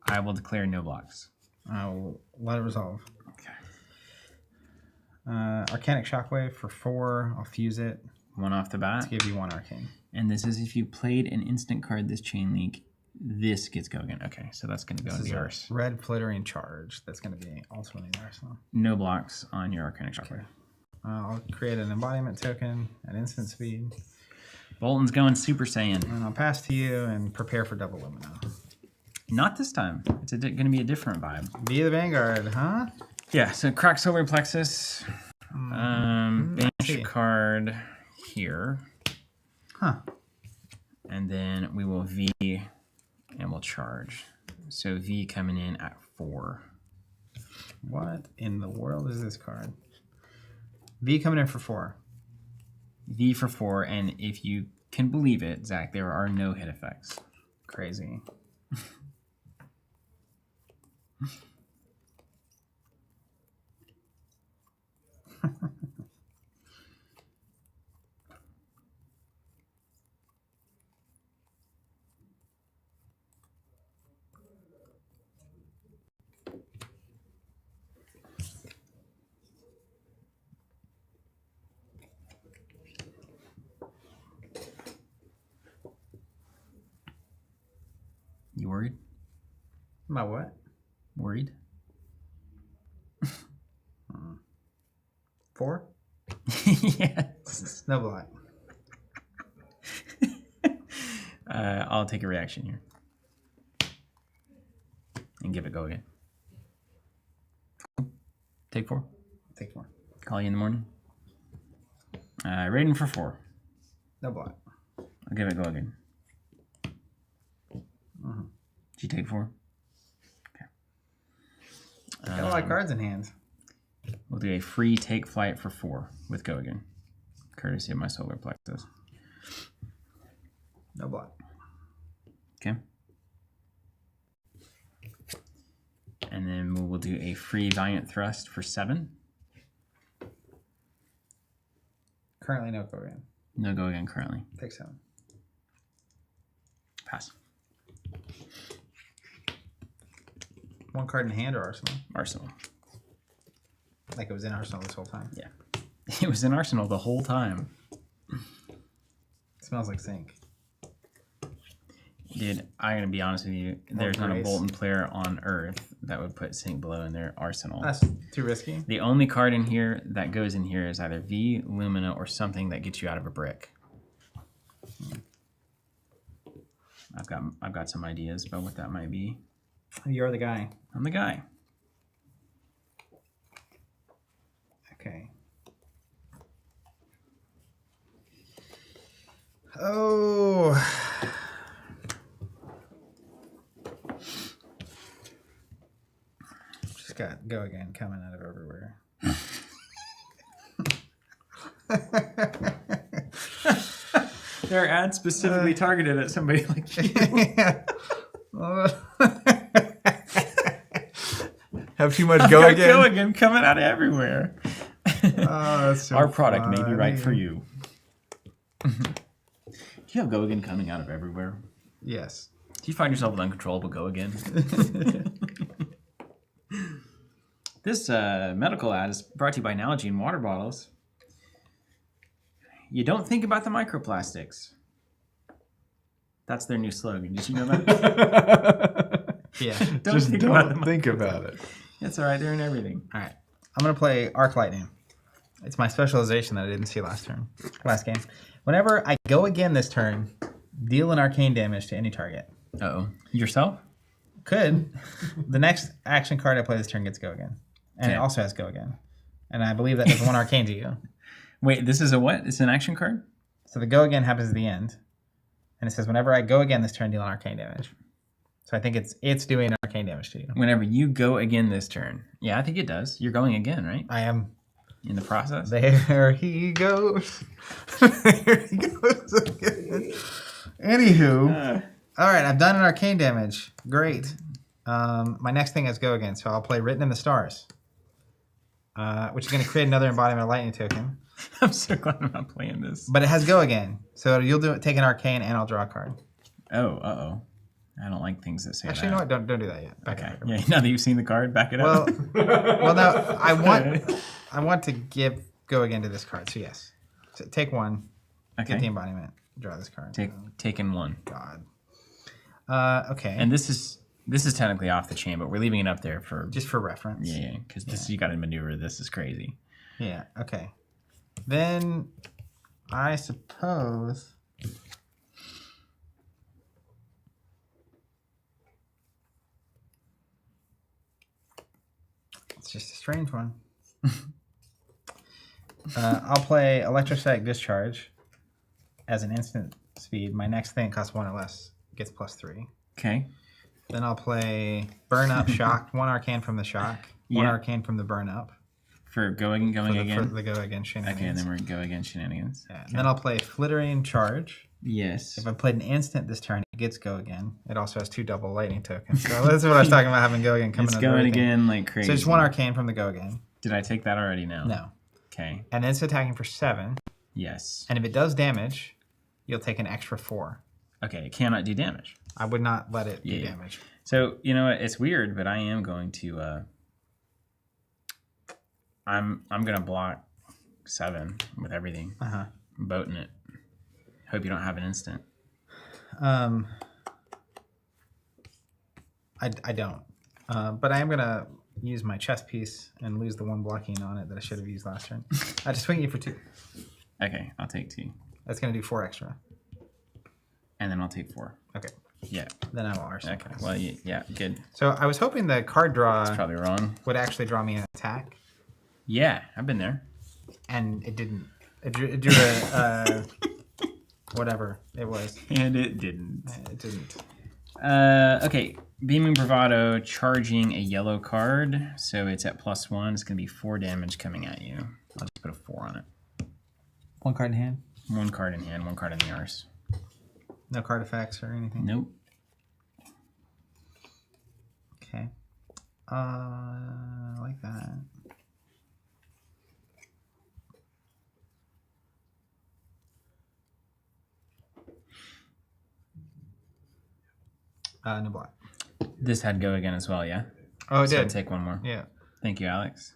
I will declare no blocks. I'll let it resolve. Okay. Arcanic Shockwave for 4. I'll fuse it. 1 off the bat. To give you 1 arcane. And this is if you played an instant card this chain link, this gets go again. Okay, so that's going to go This in is the a arse. red flittering charge. That's going to be ultimately in the arsenal. No blocks on your Arcanic Shockwave. I'll create an embodiment token at instant speed. Boltyn's going Super Saiyan. And I'll pass to you and prepare for double Lumina. Not this time. It's going to be a different vibe. Be the Vanguard, huh? Yeah, so crack solar plexus. Banish see. a card here. Huh. And then we will V and we'll charge. So V coming in at 4. What in the world is this card? V coming in for 4. V for 4, and if you can believe it, Zach, there are no hit effects. Crazy. You worried? About what? Worried? 4? Yes. No block. I'll take a reaction here. And give it go again. Take 4. Take 4. Call you in the morning. Raiden for 4. No block. I'll give it go again. Did you take 4? Okay. Got a lot of cards in hand. We'll do a free take flight for 4 with go again. Courtesy of my solar plexus. No block. Okay. And then we will do a free Valiant Thrust for 7. Currently no go again. No go again currently. Take 7. Pass. 1 card in hand or arsenal? Arsenal. Like it was in arsenal this whole time. Yeah. It was in Arsenal the whole time. It smells like zinc. Dude, I'm going to be honest with you. There's not a grace. Boltyn player on Earth that would put Sync Below in their arsenal. That's too risky. The only card in here that goes in here is either V, Lumina, or something that gets you out of a brick. I've got some ideas about what that might be. You're the guy. I'm the guy. Okay. Oh. Just got go again coming out of everywhere. They're ads specifically targeted at somebody like you. Have too much go again. Go again coming out of everywhere. Oh, that's so Our product may be right for funny. you. Do you have go again coming out of everywhere? Yes. Do you find yourself with uncontrollable go again? This medical ad is brought to you by Nalgene water bottles. You don't think about the microplastics. That's their new slogan. Did you know that? Yeah. Just think about don't the think about it. It's all right. They're in everything. All right. I'm going to play Arc Lightning. It's my specialization that I didn't see last game. Whenever I go again this turn, deal an arcane damage to any target. Uh-oh. Yourself? Could. The next action card I play this turn gets go again. And it Okay. also has go again. And I believe that does 1 arcane to you. Wait, this is a what? It's an action card? So the go again happens at the end. And it says, whenever I go again this turn, deal an arcane damage. So I think it's doing arcane damage to you. Whenever you go again this turn. Yeah, I think it does. You're going again, right? I am. In the process? There he goes. There he goes again. Anywho. All right, I've done an arcane damage. Great. My next thing is go again. So I'll play Written in the Stars. Which is going to create another embodiment lightning token. I'm so glad I'm not playing this. But it has go again. So you'll take an arcane and I'll draw a card. Oh, uh-oh. I don't like things that say Actually, that. you know what? Don't do that yet. Back Okay. it up. Yeah, now that you've seen the card, back it Well, up. well, no. I want to give go again to this card. So yes, so take one. Okay. Get the embodiment. Draw this card. Taken one. God. Okay. And this is technically off the chain, but we're leaving it up there for just for reference. yeah, because this you got to maneuver. This is crazy. Yeah. Okay. Then I suppose. It's just a strange one. I'll play Electrostatic Discharge as an instant speed. My next thing costs 1 or less. Gets +3. Okay. Then I'll play Burn Up Shock. 1 arcane from the shock. 1 Yeah. arcane from the Burn Up. For going For again. the go again shenanigans. Okay, and then we're go again shenanigans. Yeah. And then I'll play Flittering Charge. Yes. If I played an instant this turn, it gets go again. It also has 2 double lightning tokens. So that's what I was talking about, having go again coming It's under going everything. again like crazy. So just 1 arcane from the go again. Did I take that already? No. No. Okay. And then it's attacking for 7. Yes. And if it does damage, you'll take an extra 4. Okay, it cannot do damage. I would not let it do Yeah. damage. So, you know what? It's weird, but I am going to I'm gonna block 7 with everything. Uh-huh. I'm boating it. Hope you don't have an instant. I don't. But I am going to use my chess piece and lose the 1 blocking on it that I should have used last turn. I just swing you for 2. Okay, I'll take 2. That's going to do 4 extra. And then I'll take 4. Okay. Yeah. Then I will arsenal. Okay. Well, yeah, good. So I was hoping the card draw Probably wrong. would actually draw me an attack, Yeah, I've been there. and it didn't. It drew a whatever it was. And it didn't. It didn't. Okay. Beaming Bravado, charging a yellow card. So it's at +1. It's going to be 4 damage coming at you. I'll just put a 4 on it. 1 card in hand. 1 card in hand, 1 card in the arse. No card effects or anything. Nope. Okay. I like that. No block. This had go again as well, yeah? Oh, it So did. take 1 more. Yeah. Thank you, Alex.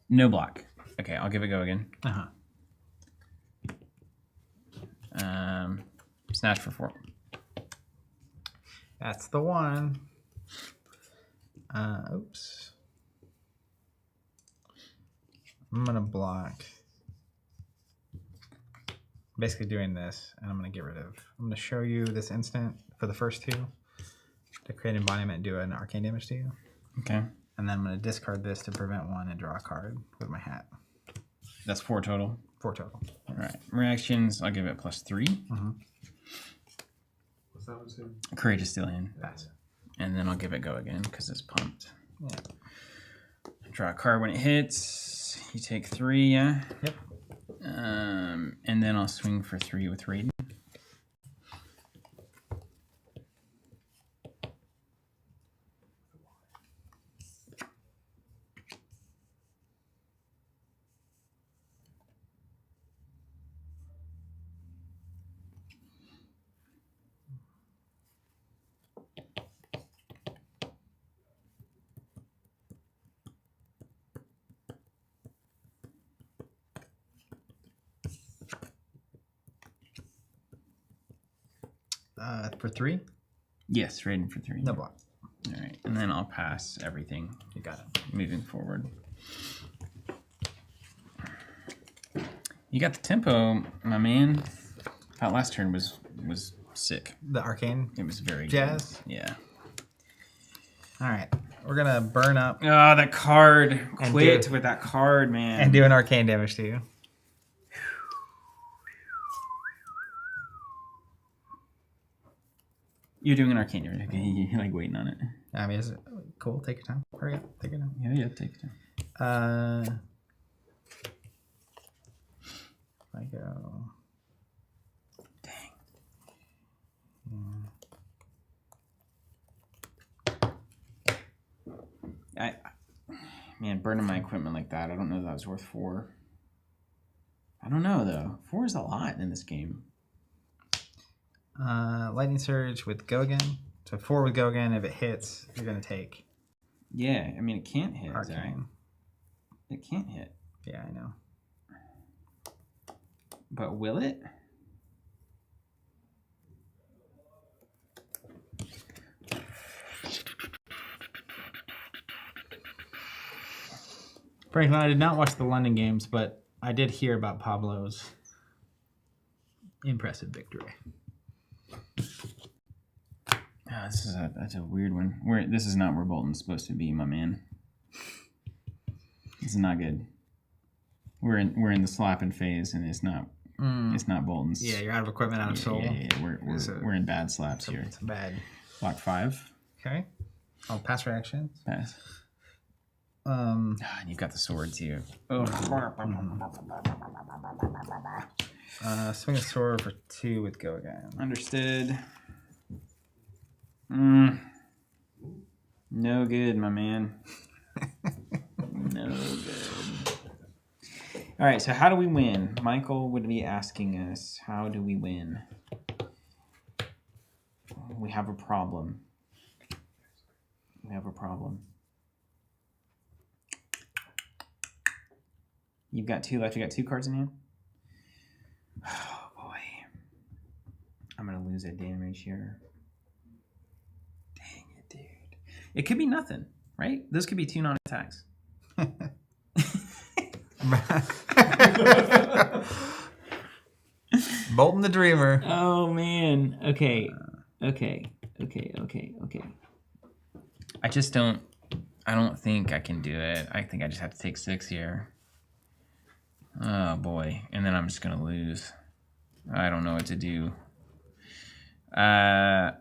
No block. Okay, I'll give it go again. Uh-huh. Snatch for 4. That's the one. Oops. I'm going to block. Basically doing this, and I'm going to get rid of. I'm going to show you this instant for the first 2 to create an embodiment and do an arcane damage to you. Okay. And then I'm going to discard this to prevent 1 and draw a card with my hat. That's 4 total. 4 total. All right. Reactions, I'll give it +3. What's that one say? Courageous Stallion. Pass. And then I'll give it go again because it's pumped. Yeah. Draw a card when it hits. You take 3, yeah? Yep. And then I'll swing for 3 with Raiden. For 3? Yes, Raiden for 3. No block. All right. And then I'll pass everything You got it. moving forward. You got the tempo, my man. That last turn was sick. The arcane It was very jazz. good. Yeah. All right, we're gonna burn up Oh, that card. And Quit do- with that card, man. and do an arcane damage to you. You're doing an arcane damage. Okay, you're like waiting on it. I mean, is it cool? Take your time. Hurry up. Take your time. Yeah, take your time. I go. Dang. Man, burning my equipment like that, I don't know that was worth 4. I don't know, though. 4 is a lot in this game. Lightning Surge with go again. So 4 with go again. If it hits, you're going to take Yeah, I mean, it can't hit, Zach. arcane. It can't hit. Yeah, I know. But will it? Franklin, I did not watch the London games, but I did hear about Pablo's impressive victory. That's a weird one. This is not where Bolton's supposed to be, my man. This is not good. We're in the slapping phase, and it's not Bolton's. Yeah, you're out of equipment, out of soul. Yeah. We're in bad slaps here. It's bad. Block 5. Okay. I'll pass reactions. Pass. And you've got the sword too. Swing a sword for 2 with go again. Understood. No good, my man. No good. All right, so how do we win? Michael would be asking us, how do we win? We have a problem. You've got 2 left. You got 2 cards in hand? Oh, boy. I'm going to lose that damage here. Dang it, dude. It could be nothing, right? Those could be 2 non-attacks. Bolton the Dreamer. Oh, man. Okay. I don't think I can do it. I think I just have to take 6 here. Oh, boy. And then I'm just going to lose. I don't know what to do. I'll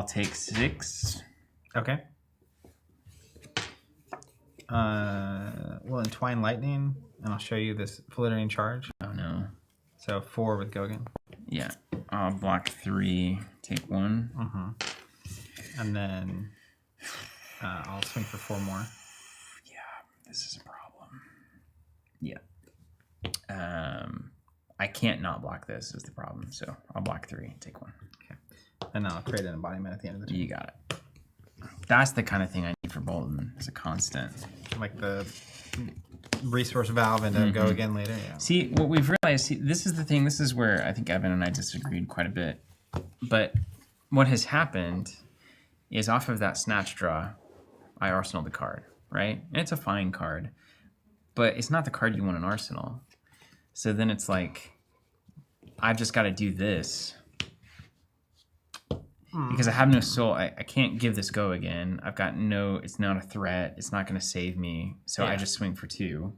take 6. Okay. We'll entwine lightning, and I'll show you this flittering charge. Oh, no. So 4 with go again. Yeah. I'll block 3, take 1. Mm-hmm. And then I'll swing for 4 more. Yeah, this is a problem. Yeah. I can't not block this is the problem. So I'll block 3, take 1. Okay. And I'll create an embodiment at the end of the turn. You got it. That's the kind of thing I need for Bolton as a constant. Like the resource valve and then go again later. Yeah. See, what we've realized, this is the thing, this is where I think Evan and I disagreed quite a bit. But what has happened is off of that snatch draw, I arsenal the card, right? And it's a fine card, but it's not the card you want in Arsenal. So then it's like, I've just got to do this. Because I have no soul. I can't give this go again. I've got no, it's not a threat. It's not going to save me. So I just swing for 2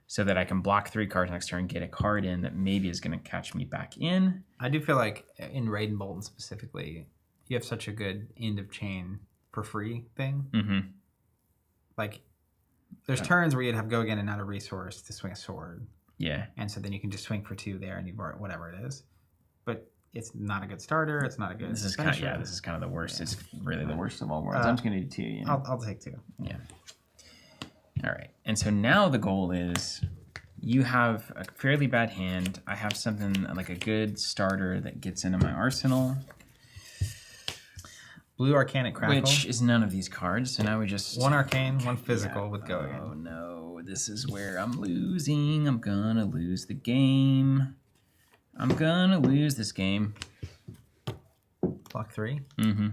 so that I can block 3 cards next turn, get a card in that maybe is going to catch me back in. I do feel like in Raid and Bolton specifically, you have such a good end of chain for free thing. Mm-hmm. Like, there's turns where you'd have go again and not a resource to swing a sword. Yeah. And so then you can just swing for 2 there and you've already, whatever it is. But it's not a good starter. It's not a good This is finisher. kind of, this is kind of the worst. Yeah. It's really the worst of all worlds. I'm just going to do 2. You know? I'll take 2. Yeah. All right. And so now the goal is you have a fairly bad hand. I have something like a good starter that gets into my arsenal. Blue Arcanic Crackle. Which is none of these cards. So now we just... 1 arcane, 1 physical with go again. Oh, no. This is where I'm losing. I'm going to lose the game. I'm going to lose this game. Block 3. Mm-hmm.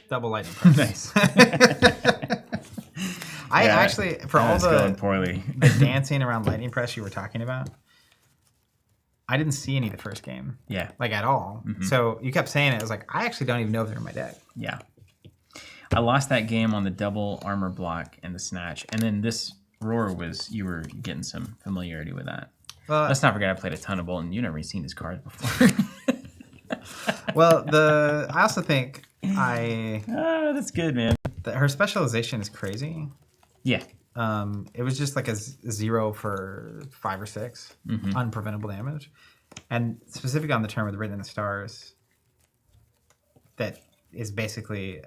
Double lightning press. Nice. I actually, for all going poorly. the dancing around Lightning Press you were talking about, I didn't see any of the first game. Yeah. Like, at all. Mm-hmm. So you kept saying it. I was like, I actually don't even know if they're in my deck. Yeah. I lost that game on the double armor block and the snatch. And then this Roar you were getting some familiarity with that. Let's not forget I played a ton of Boltyn. You've never seen his cards before. Well, I also think that's good, man. Her specialization is crazy. Yeah. It was just like a 0 for 5 or 6 unpreventable damage, and specific on the term with Written in the Stars. That is basically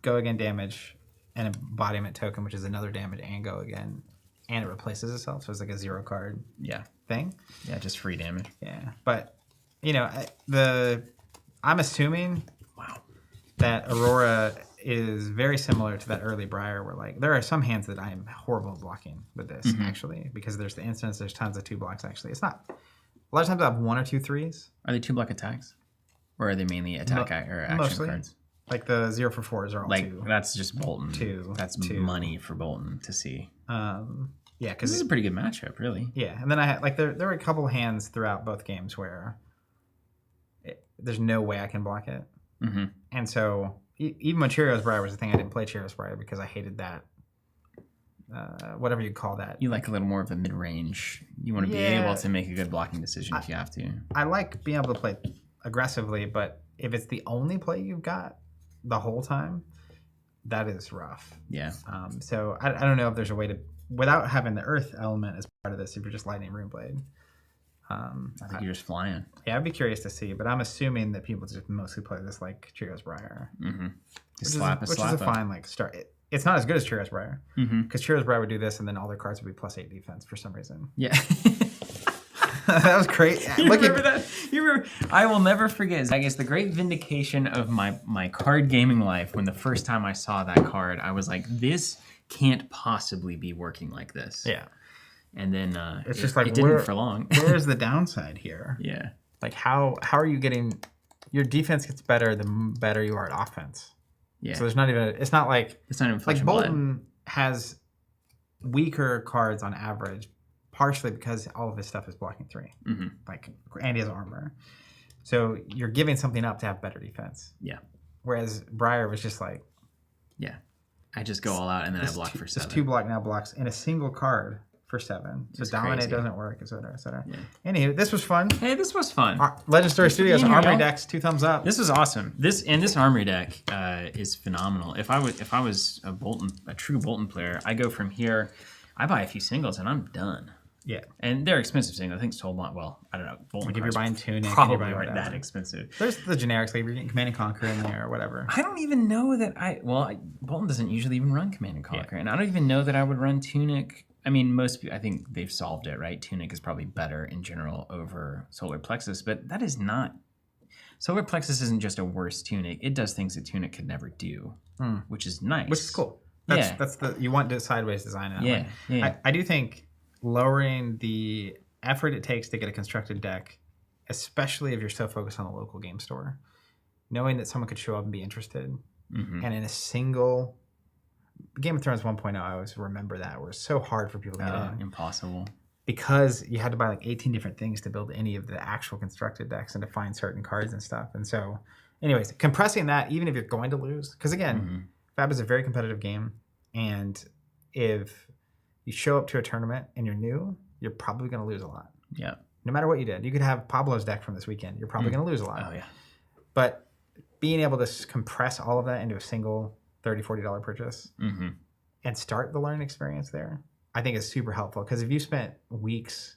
go again damage and embodiment token, which is another damage and go again, and it replaces itself, so it's like a 0 card. Thing. Yeah, just free damage. Yeah, but I'm assuming that Aurora is very similar to that early Briar, where like there are some hands that I am horrible at blocking with this actually, because there's the instance, there's tons of 2 blocks actually. It's not a lot of times I have 1 or 2 3s. Are they 2 block attacks, or are they mainly attack or action mostly. Cards? Like the 0 for 4s are all like 2. That's just Boltyn. 2. That's 2. Money for Boltyn to see. Yeah, because this is a pretty good matchup, really. Yeah, and then I had like there were a couple hands throughout both games where there's no way I can block it, and so even when Cheerios Briar was the thing, I didn't play Cheerios Briar because I hated that. Whatever you call that. You like a little more of a mid-range. You want to be able to make a good blocking decision if you have to. I like being able to play aggressively, but if it's the only play you've got the whole time, that is rough. Yeah. So I don't know if there's a way to, without having the earth element as part of this, if you're just Lightning Runeblade. I think you're just flying. Yeah, I'd be curious to see, but I'm assuming that people just mostly play this like Cheerios Briar. Which is a fine like start. It's not as good as Cheerios Briar, because Cheerios Briar would do this, and then all their cards would be +8 defense for some reason. Yeah. That was great. You remember that? I will never forget. I guess the great vindication of my card gaming life, when the first time I saw that card, I was like, this can't possibly be working like this. Yeah. And then it's just like, it didn't for long. Where's the downside here? Yeah. Like how are you getting your defense gets better the better you are at offense. Yeah. So there's not even it's not even like Boltyn has weaker cards on average, partially because all of his stuff is blocking 3. Like, and he has armor. So you're giving something up to have better defense. Yeah. Whereas Briar was just like, yeah, I just go all out and then I block for 7. This 2 block now blocks in a single card for 7. So dominate doesn't work, et cetera, et cetera. Yeah. Anywho, this was fun. Hey, this was fun. Legend Story Studios, Armory Decks, 2 thumbs up. This was awesome. This Armory deck is phenomenal. If I was a true Boltyn player, I go from here, I buy a few singles and I'm done. Yeah, and they're expensive singles. I think Soul Bond. Well, I don't know. Boltyn like if you're buying Tunic, probably aren't that expensive. There's the generics, like you're getting Command and Conquer in there or whatever. I don't even know that Boltyn doesn't usually even run Command and Conquer, and I don't even know that I would run Tunic. I mean, I think they've solved it, right? Tunic is probably better in general over Solar Plexus, but that is not. Solar Plexus isn't just a worse Tunic. It does things that Tunic could never do, which is nice. Which is cool. That's you want to sideways design it. Yeah. I do think lowering the effort it takes to get a constructed deck, especially if you're so focused on the local game store, knowing that someone could show up and be interested, and in a single Game of Thrones 1.0, I always remember that, where it's so hard for people to get in. Impossible. Because you had to buy like 18 different things to build any of the actual constructed decks and to find certain cards and stuff. And so, anyways, compressing that, even if you're going to lose, because again, Fab is a very competitive game, and if you show up to a tournament and you're new, you're probably going to lose a lot. Yeah. No matter what you did. You could have Pablo's deck from this weekend. You're probably going to lose a lot. Oh, yeah. But being able to compress all of that into a single $30, $40 purchase and start the learning experience there, I think is super helpful. Because if you spent weeks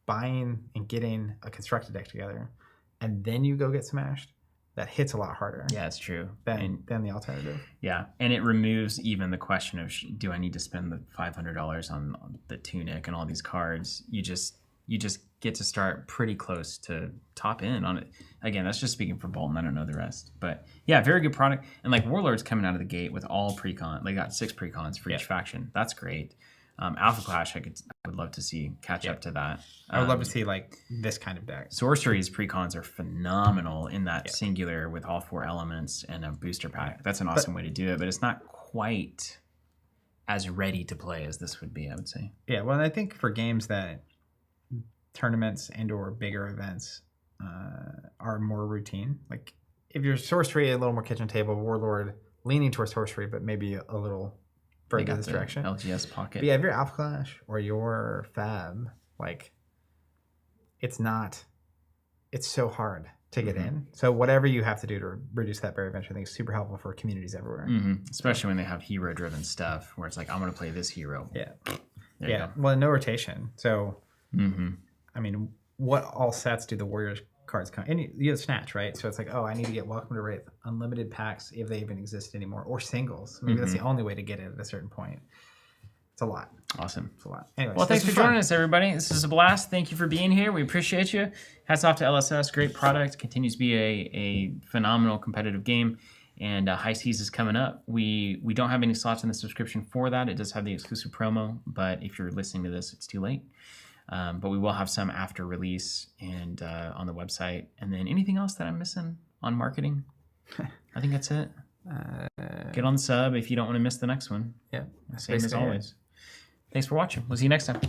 buying and getting a constructed deck together and then you go get smashed, that hits a lot harder. Yeah, it's true. Than the alternative. Yeah, and it removes even the question of do I need to spend the $500 on the Tunic and all these cards. You just get to start pretty close to top end on it. Again, that's just speaking for Boltyn. I don't know the rest, but yeah, very good product. And like Warlord's coming out of the gate with all precon. They got 6 precons for each faction. That's great. Alpha Clash, I would love to see catch up to that. I would love to see like this kind of deck. Sorcery's precons are phenomenal in that singular with all 4 elements and a booster pack. That's an awesome way to do it, but it's not quite as ready to play as this would be, I would say. Yeah, well, I think for games that tournaments and or bigger events are more routine, like if you're sorcery, a little more kitchen table, warlord, leaning towards sorcery, but maybe a little further this direction. LGS pocket. But yeah, if you're Alpha Clash or your Fab, like it's so hard to get in. So whatever you have to do to reduce that barrier of entry, I think is super helpful for communities everywhere. Especially when they have hero-driven stuff, where it's like, I'm going to play this hero. Yeah. There you go. Well, no rotation. So, I mean, what all sets do the Warriors cards come? And you have Snatch, right? So it's like, oh, I need to get Welcome to Wraith, unlimited packs if they even exist anymore, or singles. Maybe that's the only way to get it at a certain point. It's a lot. Awesome. It's a lot. Anyways, well, thanks for joining us, everybody. This is a blast. Thank you for being here. We appreciate you. Hats off to LSS. Great product. Continues to be a phenomenal competitive game. And High Seas is coming up. We don't have any slots in the subscription for that. It does have the exclusive promo, but if you're listening to this, it's too late. But we will have some after release and on the website. And then anything else that I'm missing on marketing? I think that's it. Get on the sub if you don't want to miss the next one. Yeah. Same as always. Thanks for watching. We'll see you next time.